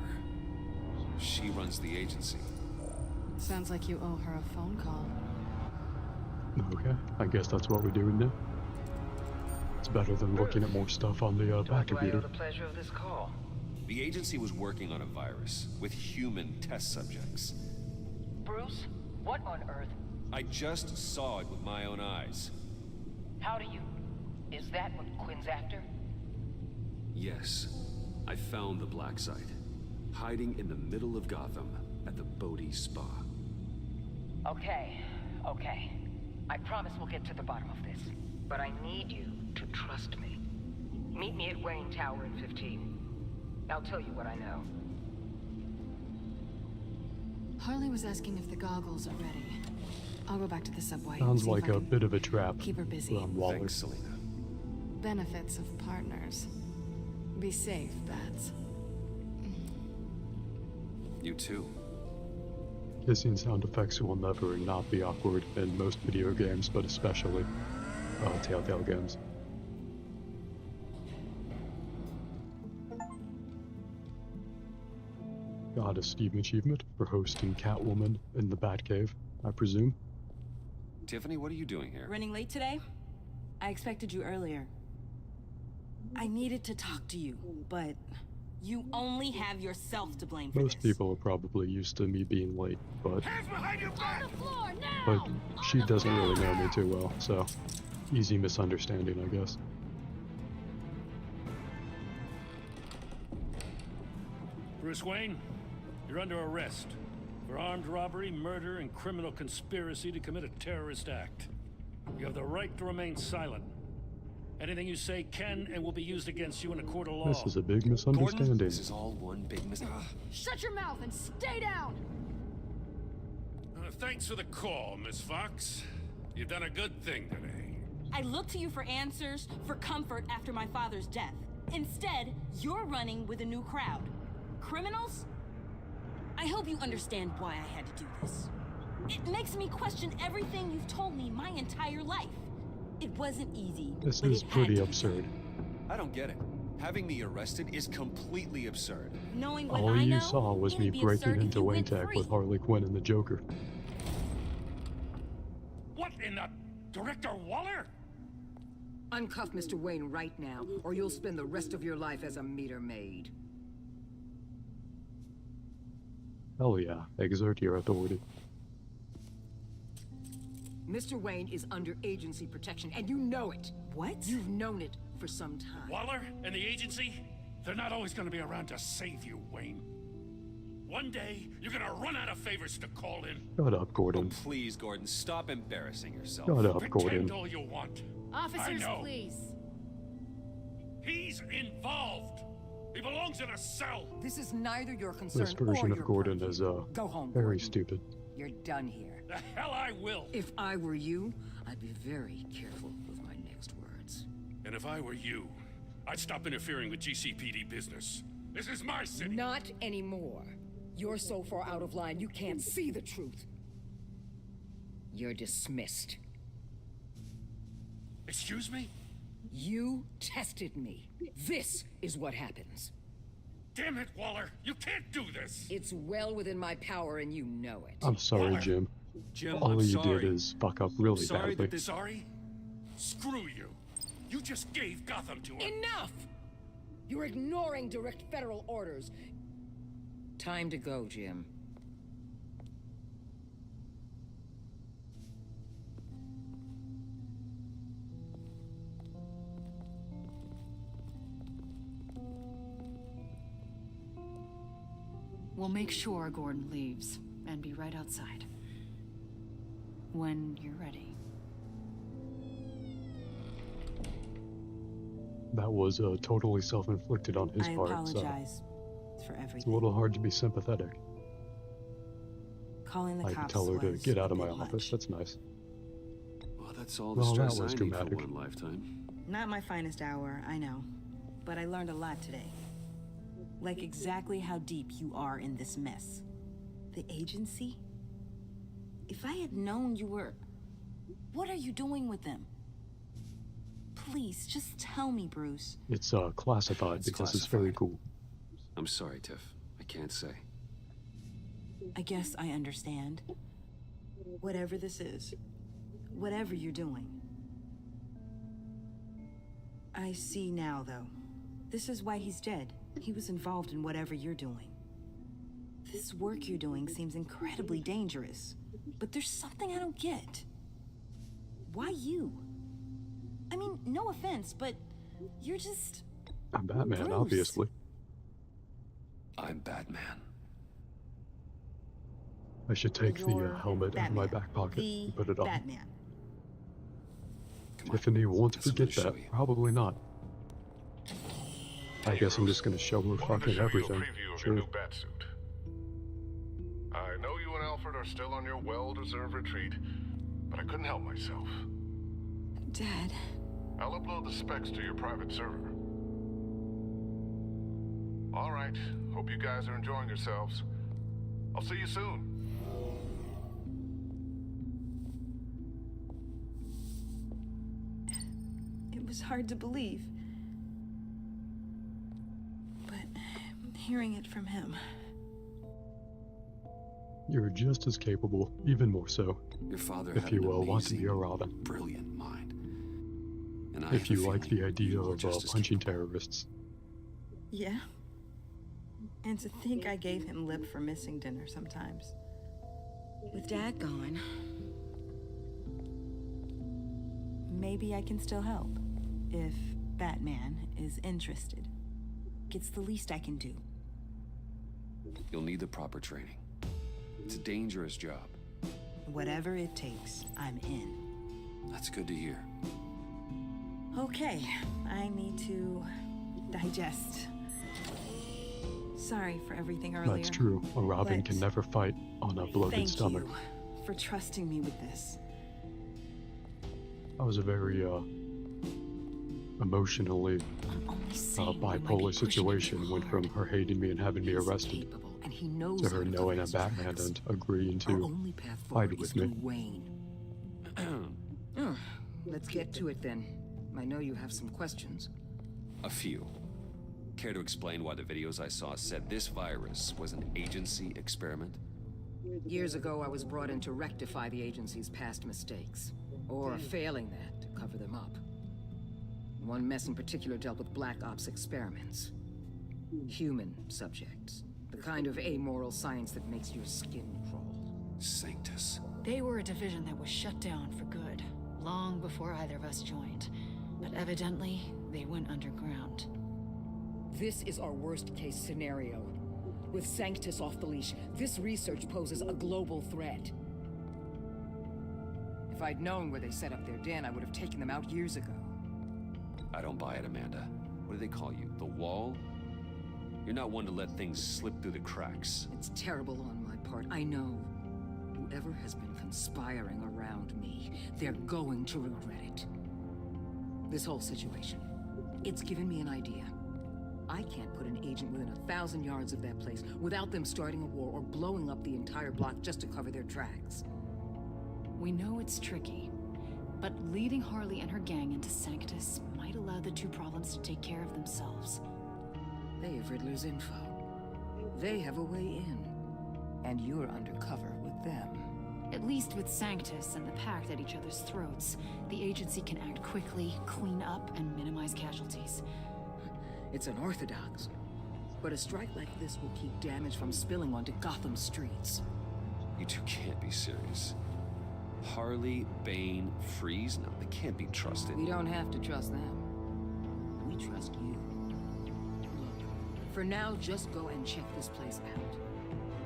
She runs the agency. Sounds like you owe her a phone call. Okay, I guess that's what we're doing now. It's better than looking at more stuff on the back computer. the pleasure of this call? The agency was working on a virus with human test subjects. Bruce, what on earth? I just saw it with my own eyes. How do you... Is that what Quinn's after? Yes, I found the black site, hiding in the middle of Gotham at the Bodhi Spa. Okay. I promise we'll get to the bottom of this. But I need you to trust me. Meet me at Wayne Tower in 15. I'll tell you what I know. Harley was asking if the goggles are ready. I'll go back to the subway. Sounds see if like I a can bit of a trap. Keep her busy. Waller. Thanks, Selena. Benefits of partners. Be safe, Bats. You too. Hissing sound effects will never not be awkward in most video games, but especially Telltale games. Got a Steam achievement for hosting Catwoman in the Batcave, I presume. Tiffany, what are you doing here? Running late today? I expected you earlier. I needed to talk to you, but you only have yourself to blame for Most people are probably used to me being late, but she doesn't really know me too well, so easy misunderstanding, I guess. Bruce Wayne, you're under arrest for armed robbery, murder, and criminal conspiracy to commit a terrorist act. You have the right to remain silent. Anything you say can and will be used against you in a court of law. This is a big misunderstanding. Gordon, this is all one big Shut your mouth and stay down! Thanks for the call, Miss Fox. You've done a good thing today. I looked to you for answers, for comfort after my father's death. Instead, you're running with a new crowd. Criminals? I hope you understand why I had to do this. It makes me question everything you've told me my entire life. It wasn't easy. This is pretty absurd. I don't get it. Having me arrested is completely absurd. Knowing what All I you know, saw was me breaking into Wayne Tech with Harley Quinn and the Joker. What in the... Director Waller? Uncuff Mr. Wayne right now, or you'll spend the rest of your life as a meter maid. Hell yeah, exert your authority. Mr. Wayne is under agency protection, and you know it. What? You've known it for some time. Waller and the agency? They're not always going to be around to save you, Wayne. One day, you're going to run out of favors to call in. Shut up, Gordon. Oh, please, Gordon, stop embarrassing yourself. Shut up, Pretend Gordon. all you want. Officers, I know. please. He's involved. He belongs in a cell. This is neither your concern This version or of your Gordon purview. is Go home, very Gordon. stupid. You're done here. The hell I will. If I were you, I'd be very careful with my next words. And if I were you, I'd stop interfering with GCPD business. This is my city. Not anymore. You're so far out of line, you can't see the truth. You're dismissed. Excuse me? You tested me. This is what happens. Damn it, Waller. You can't do this. It's well within my power and you know it. I'm sorry, Waller. Jim. Jim, All I'm you sorry. did is fuck up really Sorry badly. that this... Sorry? Screw you. You just gave Gotham to her. Enough! You're ignoring direct federal orders. Time to go, Jim. We'll make sure Gordon leaves and be right outside. When you're ready. That was totally self-inflicted on his I part, apologize for so it's a everything. little hard to be sympathetic. Calling the I could cops tell her to was get out of a my bit office. much. That's nice. Well, that's all the Well, that stress was I need for dramatic. one lifetime. Not my finest hour, I know. But I learned a lot today. Like exactly how deep you are in this mess. The agency? If I had known you were... What are you doing with them? Please, just tell me, Bruce. It's classified It's because it's very cool. I'm sorry, Tiff. I can't say. I guess I understand. Whatever this is. Whatever you're doing. I see now, though. This is why he's dead. He was involved in whatever you're doing. This work you're doing seems incredibly dangerous. But there's something I don't get. Why you? I mean, no offense, but you're just... I'm Batman, Bruce. obviously. I'm Batman. I should take the You're helmet out of my Batman. back pocket The and put it on. Batman. Tiffany won't That's what I'm forget gonna that. show you. Probably not. I guess I'm just gonna show her Wanted to fucking show you a everything. preview of Sure. your new batsuit. I know you and Alfred are still on your well-deserved retreat, but I couldn't help myself. Dad. I'll upload the specs to your private server. All right. Hope you guys are enjoying yourselves. I'll see you soon. was hard to believe. But hearing it from him... You're just as capable, even more so. Your father if had you an want to be a amazing, Robin. brilliant mind. And I If have a you like feeling the idea you are of just as punching terrorists. Yeah? And to think I gave him lip for missing dinner sometimes. With Dad gone... Maybe I can still help. If Batman is interested. It's the least I can do. You'll need the proper training. It's a dangerous job. Whatever it takes, I'm in. That's good to hear. Okay, I need to digest. Sorry for everything earlier. That's true. A Robin can never fight on a bloated stomach. Thank you for trusting me with this. That was a very emotionally bipolar situation. Went from her hating me and having me arrested to her knowing I'm Batman and agreeing to fight with me. Let's get to it then. I know you have some questions. A few. Care to explain why the videos I saw said this virus was an agency experiment? Years ago, I was brought in to rectify the agency's past mistakes. Or failing that, to cover them up. One mess in particular dealt with Black Ops experiments. Human subjects. The kind of amoral science that makes your skin crawl. Sanctus. They were a division that was shut down for good, long before either of us joined. But evidently, they went underground. This is our worst-case scenario. With Sanctus off the leash, this research poses a global threat. If I'd known where they set up their den, I would have taken them out years ago. I don't buy it, Amanda. What do they call you? The Wall? You're not one to let things slip through the cracks. It's terrible on my part, I know. Whoever has been conspiring around me, they're going to regret it. This whole situation, it's given me an idea. I can't put an agent within 1,000 yards of that place without them starting a war or blowing up the entire block just to cover their tracks. We know it's tricky, but leading Harley and her gang into Sanctus might allow the two problems to take care of themselves. They have Riddler's info. They have a way in. And you're undercover with them. At least with Sanctus and the Pact at each other's throats, the agency can act quickly, clean up, and minimize casualties. It's unorthodox. But a strike like this will keep damage from spilling onto Gotham streets. You two can't be serious. Harley, Bane, Freeze? No, they can't be trusted. We don't have to trust them. We trust you. Look, for now, just go and check this place out.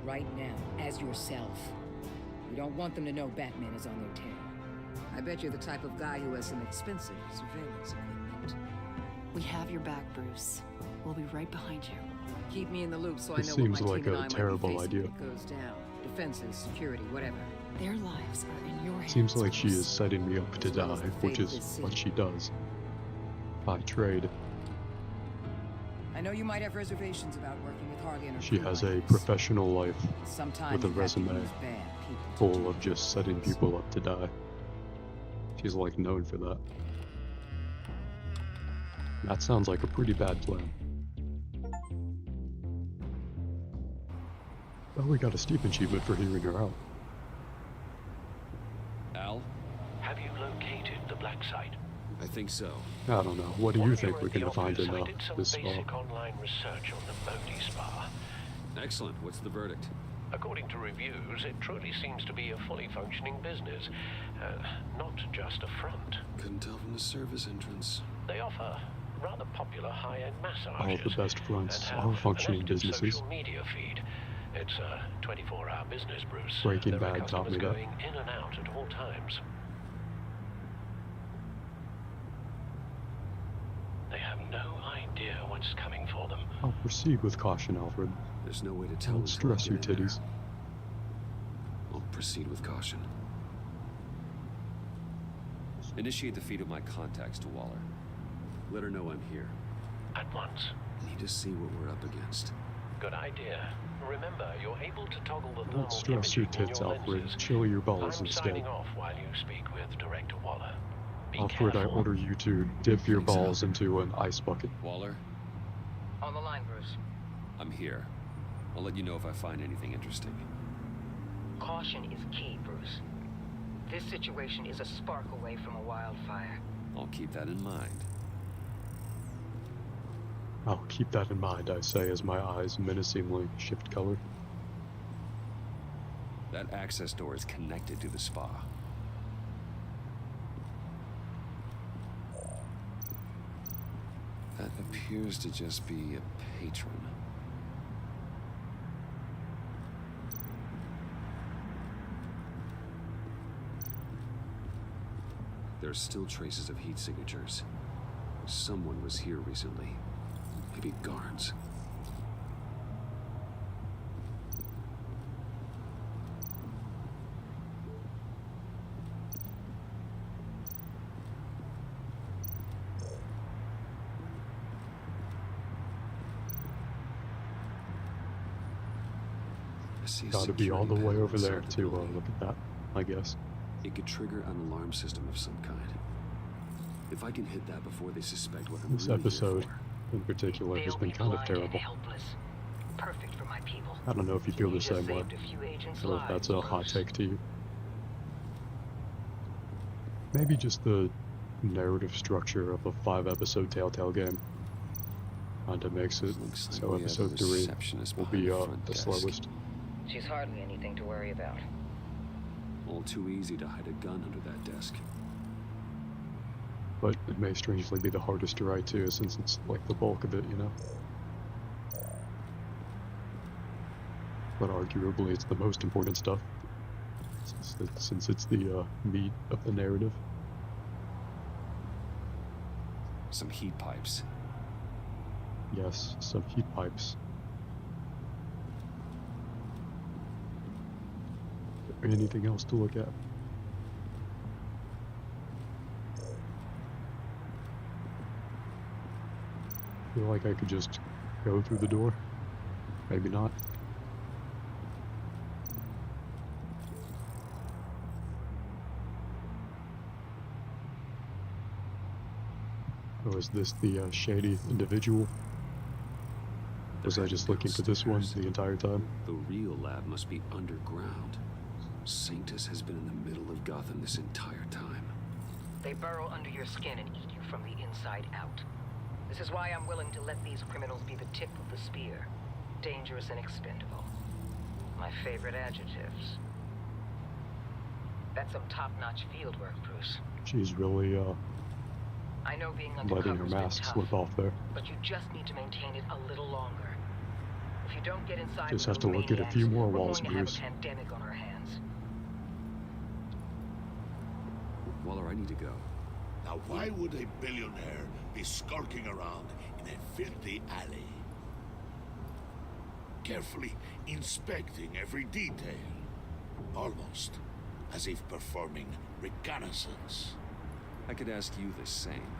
Right now, as yourself. We don't want them to know Batman is on their tail. I bet you're the type of guy who has some expensive surveillance equipment. We have your back, Bruce. We'll be right behind you. Keep me in the loop so I This know seems what my like team a and I terrible might be facing idea. if it goes down. Defenses, security, whatever. Their lives are in your hands. Seems like she is setting me up to die, which is what she does. By trade. I know you might have reservations about working with Harley and her She crew has like a this. professional life Sometimes with a you have to resume use bad people to full do of just setting people up to die. She's like known for that. That sounds like a pretty bad plan. Well, we got a Steep achievement for hearing her out. Al? Have you located the black site? I think so. I don't know. What do you think we're Here gonna at the find in office, I did some this basic online research on the Modi Spa. Excellent. What's the verdict? According to reviews, it truly seems to be a fully functioning business, not just a front. Couldn't tell from the service entrance. They offer rather popular high-end massages. All the best fronts and are have functioning an active businesses. social media feed. It's a 24-hour business, Bruce. Breaking There are Bad taught me customers that. going in and out at all times. They have no idea what's coming for them. I'll proceed with caution, Alfred. There's no way to tell. Don't stress your until I get in titties. there. I'll proceed with caution. Initiate the feed of my contacts to Waller. Let her know I'm here. At once. Need to see what we're up against. Good idea. Remember, you're able to toggle the thermal Don't stress your imaging in tits, your Alfred. lenses. Chill your balls I'm instead. signing off while you speak with Director Waller. Alfred, I order you to dip your balls into an ice bucket. Waller? On the line, Bruce. I'm here. I'll let you know if I find anything interesting. Caution is key, Bruce. This situation is a spark away from a wildfire. I'll keep that in mind. I'll keep that in mind, I say as my eyes menacingly shift color. That access door is connected to the spa. That appears to just be a patron. There's still traces of heat signatures. Someone was here recently. Maybe guards. Gotta be all the way over there to look at that, I guess. It could trigger an alarm system of some kind. If I can hit that before they suspect what I'm This really episode, here in particular, has been kind of terrible. Perfect for my people. I don't know if you feel the just same way, saved a few agents' or if that's lives, a hot Bruce. take to you. Maybe just the narrative structure of a 5-episode Telltale game kinda makes it so we have episode a 3 receptionist will behind be the front the desk. slowest. She's hardly anything to worry about. All too easy to hide a gun under that desk. But it may strangely be the hardest to write too, since it's like the bulk of it, you know? But arguably it's the most important stuff, since it's the meat of the narrative. Some heat pipes. Yes, some heat pipes. Anything else to look at? Feel like I could just go through the door? Maybe not. Or is this the shady individual? Was I just looking for this one the entire time? The real lab must be underground. Sanctus has been in the middle of Gotham this entire time. They burrow under your skin and eat you from the inside out. This is why I'm willing to let these criminals be the tip of the spear. Dangerous and expendable. My favorite adjectives. That's some top-notch field work, Bruce. She's really I know being letting her undercover's been mask tough, slip off there. but you just need to maintain it a little longer. If you don't get inside Just with have to the look at a maniacs, few more we're walls, going to have Bruce. a pandemic on our hands. Waller, I need to go. Now why would a billionaire be skulking around in a filthy alley? Carefully inspecting every detail. Almost as if performing reconnaissance. I could ask you the same.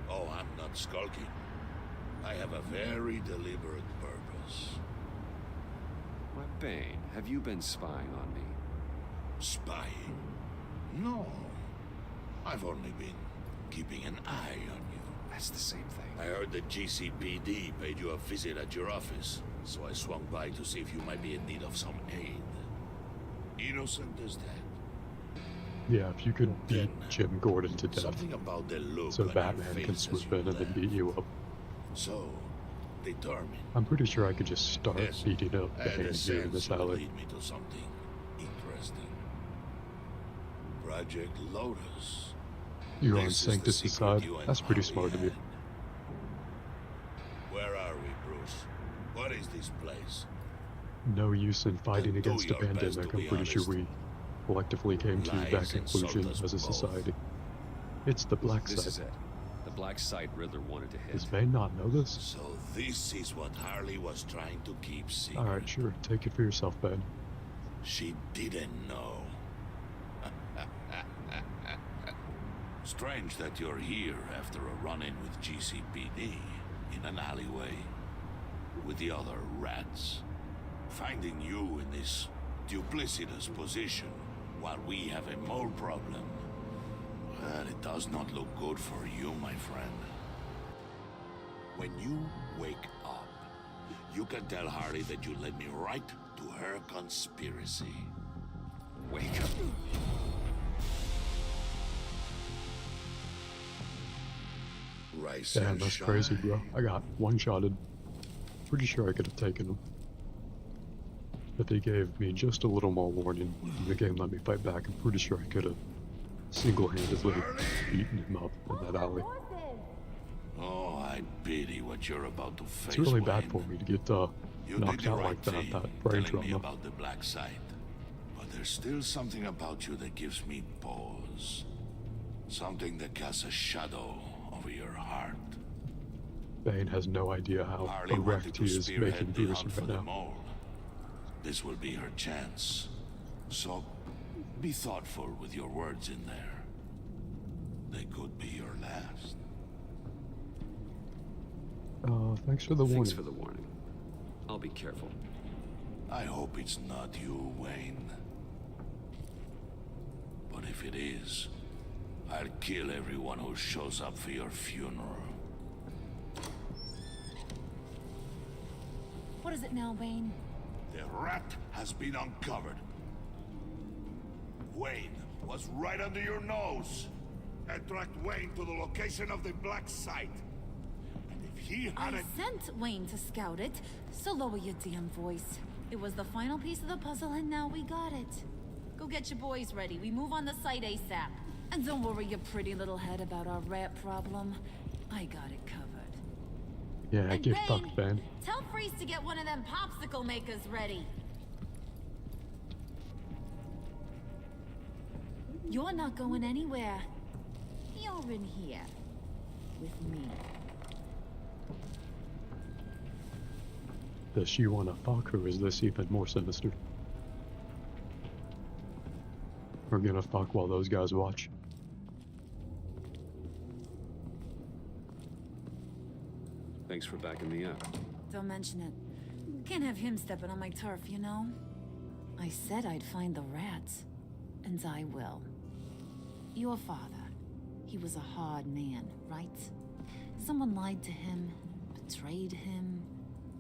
Oh, I'm not skulking. I have a very deliberate purpose. Why, Bane, have you been spying on me? Spying? No. I've only been keeping an eye on you. That's the same thing. I heard the GCPD paid you a visit at your office, so I swung by to see if you might be in need of some aid. Innocent as that. Yeah, if you could beat Jim Gordon to death, Something about the look so on your Batman can face as swoop you in and then left. beat you up. So, determined. I'm pretty sure I could just start Yes. beating up And Bane the here in this sense would alley. lead me to something interesting. Project Lotus. You're on This is the Sanctus' secret side. you and That's pretty Harley smart of you. had. Where are we, Bruce? What is this place? No use in fighting And do against a your best pandemic. to I'm be pretty sure honest. we collectively came to Lies that insult conclusion us as a both. society. It's the black This side. is it. The black site Riddler wanted to hit. Does Bane not know this? So this is what Harley was trying to keep secret. Alright, sure. Take it for yourself, Bane. She didn't know. Strange that you're here after a run-in with GCPD in an alleyway with the other rats. Finding you in this duplicitous position while we have a mole problem. It does not look good for you, my friend. When you wake up, you can tell Harley that you led me right to her conspiracy. Wake up. Rise Damn, and that's shine. crazy, bro. I got one-shotted. Pretty sure I could have taken him. If they gave me just a little more warning, and the game let me fight back, I'm pretty sure I could have single-handedly beaten him up in that alley. Oh, I pity what you're about to face. It's really Wayne. bad for me to get You knocked did the out right like that, thing, that brain telling me trauma. about the black site. But there's still something about you that gives me pause. Something that casts a shadow over your heart. Bane has no idea how Harley wanted erect to he is spearhead making the Bruce hunt for right the now. mole. This will be her chance. So, be thoughtful with your words in there. They could be your last. Thanks for the warning. Thanks for the warning. I'll be careful. I hope it's not you, Wayne. But if it is, I'll kill everyone who shows up for your funeral. What is it now, Bane? The rat has been uncovered. Wayne was right under your nose. I tracked Wayne to the location of the black site. And if he I hadn't... sent Wayne to scout it, so lower your damn voice. It was the final piece of the puzzle, and now we got it. Go get your boys ready. We move on the site ASAP. And don't worry your pretty little head about our rat problem. I got it covered. Yeah, And get Bane, fucked, Bane. Tell Freeze to get one of them popsicle makers ready. You're not going anywhere. You're in here. With me. Does she want to fuck, or is this even more sinister? We're gonna fuck while those guys watch. Thanks for backing me up. Don't mention it. Can't have him stepping on my turf, you know? I said I'd find the rats. And I will. Your father. He was a hard man, right? Someone lied to him, betrayed him.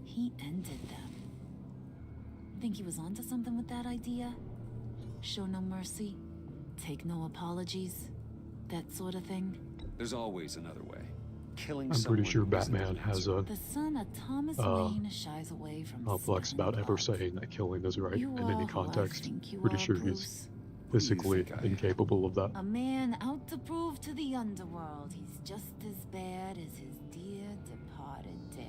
He ended them. Think he was onto something with that idea? Show no mercy? Take no apologies? That sort of thing? There's always another way. Killing I'm someone pretty sure isn't Batman an has answer. a The son of Thomas Wayne shies away from complex spilling about ever blood. saying that killing is right You in are any who I context. think you Pretty are, sure he's Bruce. physically incapable of that. A man out to prove to the underworld he's just as bad as his dear departed dad.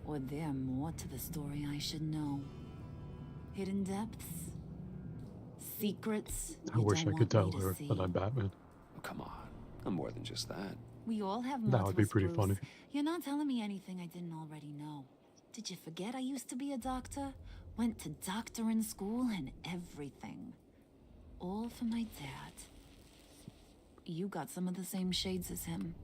Or there more to the story I should know. Hidden depths? Secrets I you wish I don't could tell want me to her see. that I'm Batman. Oh, come on. I'm more than just that. We all have That would be multiples, pretty Bruce. funny. You're not telling me anything I didn't already know. Did you forget I used to be a doctor? Went to doctoring school and everything. All for my dad. You got some of the same shades as him.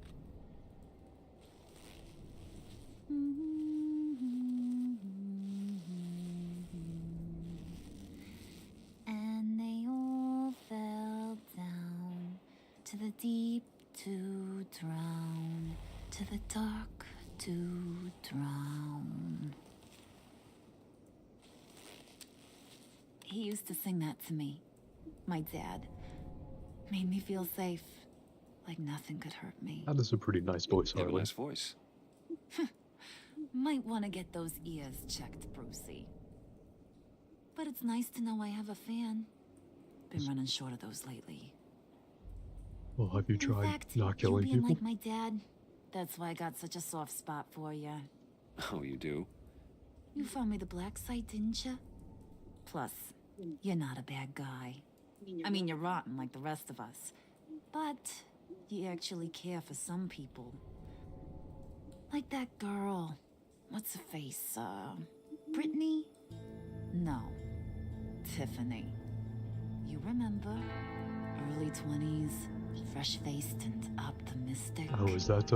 And they all fell down to the deep to drown, to the dark to drown. He used to sing that to me. My dad. Made me feel safe. Like nothing could hurt me. That is a pretty nice voice, You have a Harley. nice voice. Might want to get those ears checked, Brucey. But it's nice to know I have a fan. Been running short of those lately. Well, have you In tried fact, not you killing being people? like my dad. That's why I got such a soft spot for you. Oh, you do? You found me the black site, didn't you? Plus, you're not a bad guy. I mean, you're rotten like the rest of us. But you actually care for some people. Like that girl. What's her face? Brittany? No. Tiffany. You remember? Early 20s, fresh-faced and optimistic. Oh, is that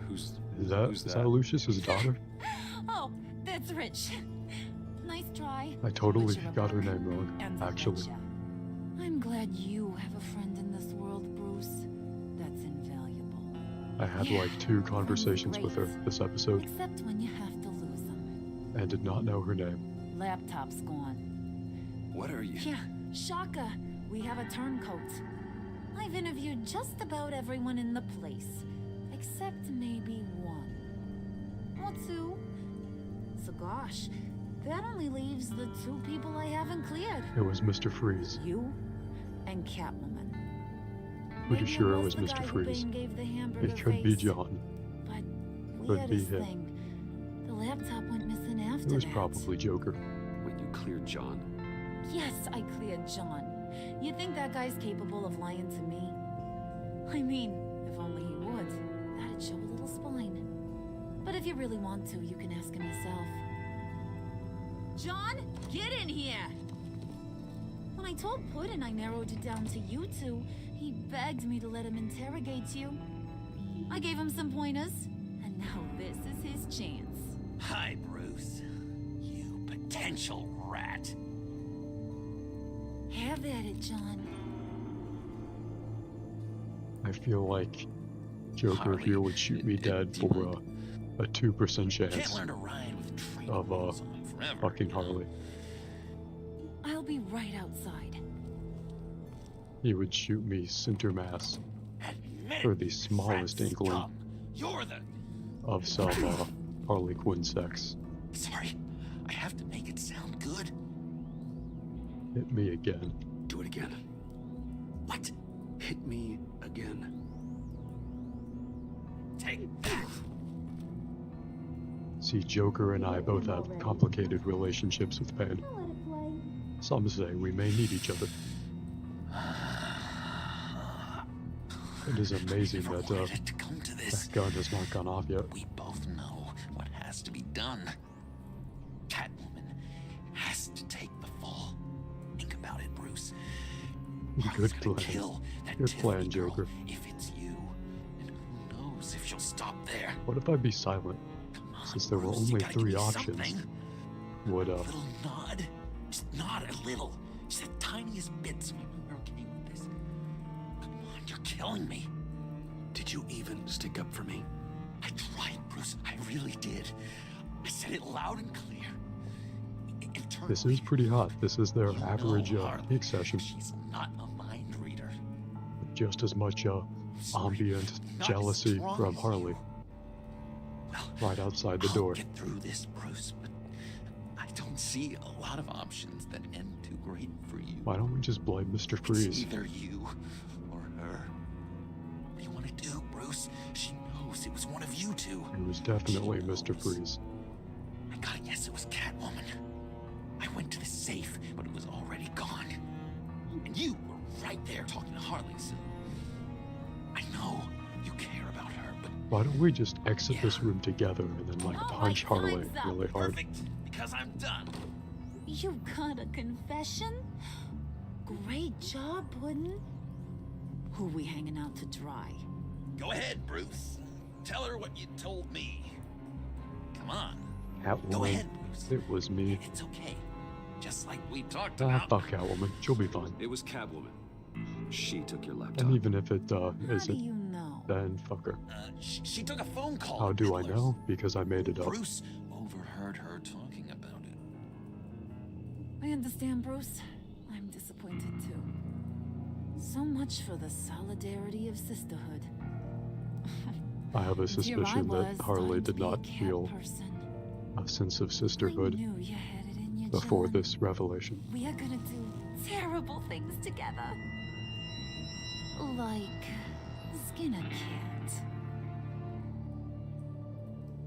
Who's is that Lucius's daughter? Oh, that's Rich. Nice try. I totally But you're got her a name wrong, and a actually. betcha. I'm glad you have a friend in this world, Bruce. I had like 2 conversations with her this episode Except when you have to lose them. and did not know her name. Laptop's gone. What are you? Yeah, Shaka. We have a turncoat. I've interviewed just about everyone in the place. Except maybe 1. Or 2. So gosh, that only leaves the 2 people I haven't cleared. It was Mr. Freeze. You and Catwoman. Pretty Maybe sure it was was the guy Mr. who Freeze. Bane gave the hamburger It could be face. John. But Could be weirdest him. thing, the laptop went missing after It was that. probably Joker. When you cleared John. Yes, I cleared John. You think that guy's capable of lying to me? I mean, if only he would. That'd show a little spine. But if you really want to, you can ask him yourself. John, get in here! When I told Puddin I narrowed it down to you 2, he begged me to let him interrogate you. I gave him some pointers, and now this is his chance. Hi, Bruce. You potential rat. Have at it, John. I feel like Joker here would shoot me dead for a 2% chance Can't learn to ride with train of wheels on forever. fucking Harley. I'll be right outside. He would shoot me center mass Admit for it, the smallest rat inkling scum. You're the... of some Harley Quinn sex. Sorry, I have to make it sound good. Hit me again. Do it again. What? Hit me again. Take that. See, Joker and I both have complicated relationships with Bane. Some say we may need each other. It is amazing that that gun has not gone off yet. We both know what has to be done. Catwoman has to take the fall. Think about it, Bruce. Good plan. Kill that Good Tiffany plan, girl Joker. if it's you. And who knows if she'll stop there. What if I be silent? Since there were Bruce, you only gotta give 3 me options. something. Would A little nod. Just nod a little. Just the tiniest bit so I know you're okay with this. Come on, you're killing me. Did you even stick up for me? I tried, Bruce. I really did. I said it loud and clear. this is pretty hot. This is their average peak session. She's not a mind reader. Just as much ambient not jealousy strong from as Harley. Right outside the I'll door. get through this, Bruce, but I don't see a lot of options that end too great for you. Why don't we just blame Mr. It's Freeze? either you or her. What do you want to do, Bruce? She knows it was one of you 2. It was definitely Mr. Freeze. I gotta guess it was Catwoman. I went to the safe, but it was already gone. And you were right there talking to Harley, so... I know you care about her, but Why don't we just exit this room together and then like punch Harley time's up. really hard? perfect, because I'm done. You got a confession? Great job, Puddin'. Who we hanging out to dry? Go ahead, Bruce. Tell her what you told me. Come on. Go Catwoman. ahead, Bruce. It was me. It's okay. Just like we talked Ah, about. fuck Catwoman. She'll be fine. It was Catwoman. She took your laptop. And even if it How do isn't, you know? then fuck her. She took a phone call. How do I Riddler's. know? Because I made it up. Bruce overheard her talking about it. I understand, Bruce. I'm disappointed too. So much for the solidarity of sisterhood. I have a Here I suspicion was, that Harley dying to did be a not cat feel person. a sense of sisterhood Knew you had it in you, before John. this revelation. We are gonna do terrible things together. Like skin a cat.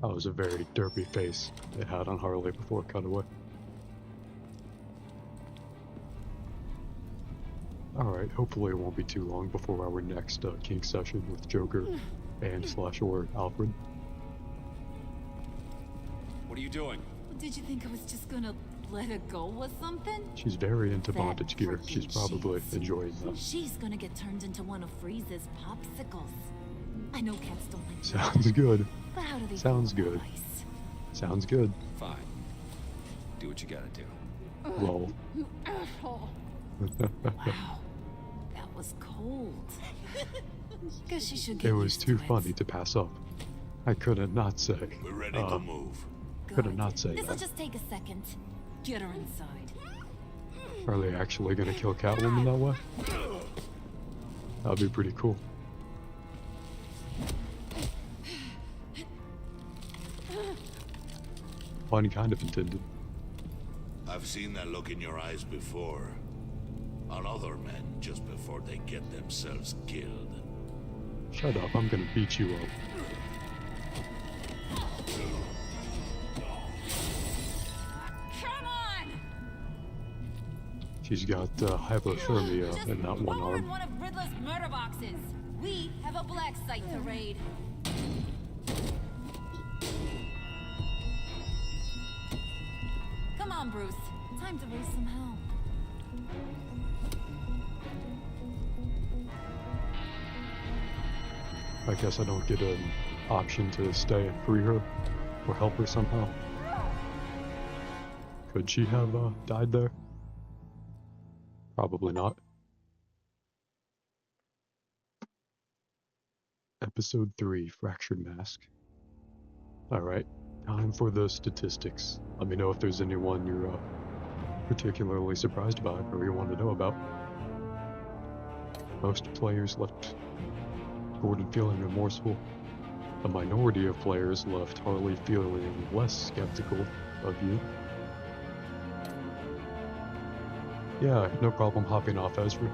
That was a very derpy face it had on Harley before it cut away. Alright, hopefully it won't be too long before our next kink session with Joker and / or Alfred. What are you doing? Did you think I was just gonna let her go or something? She's very into That bondage gear. freaking She's probably shit. enjoying that. She's gonna get turned into one of Freeze's popsicles. I know cats don't like Sounds good. But how do they Sounds feel good. about ice? Sounds good. Fine. Do what you gotta do. Lol. You asshole. Wow. That was cold. Guess she should It get was used too to it. funny to pass up. I couldn't not say. We're ready to move. Couldn't not say This'll that. just take a second. Get her inside. Are they actually gonna kill Catwoman that way? That'd be pretty cool. Pun kind of intended. I've seen that look in your eyes before. On other men just before they get themselves killed. Shut up, I'm gonna beat you up. Come on! She's got hypothermia in that one Lower in arm. one of Riddler's murder boxes. We have a black site to raid. Come on, Bruce. Time to raise some hell. I guess I don't get an option to stay and free her or help her somehow. Could she have died there? Probably not. Episode 3, Fractured Mask. Alright, time for the statistics. Let me know if there's anyone you're particularly surprised by or you want to know about. Most players left Gordon feeling remorseful. A minority of players left Harley feeling less skeptical of you. Yeah, no problem hopping off, Ezra.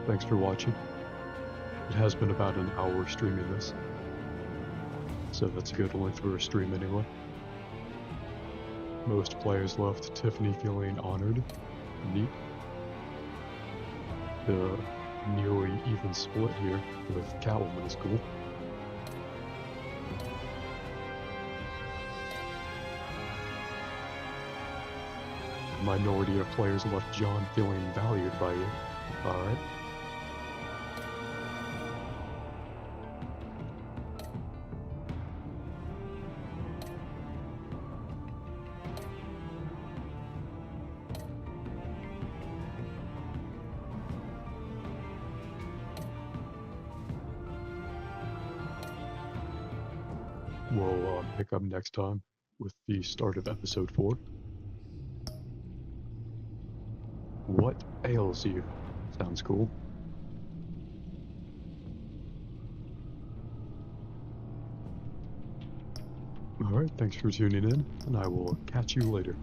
Thanks for watching. It has been about an hour streaming this, so that's a good length for a stream anyway. Most players left Tiffany feeling honored. Neat. The nearly even split here with Catwoman is cool. A minority of players left John feeling valued by you. Alright. We'll pick up next time with the start of episode 4. What ails you? Sounds cool. Alright, thanks for tuning in, and I will catch you later.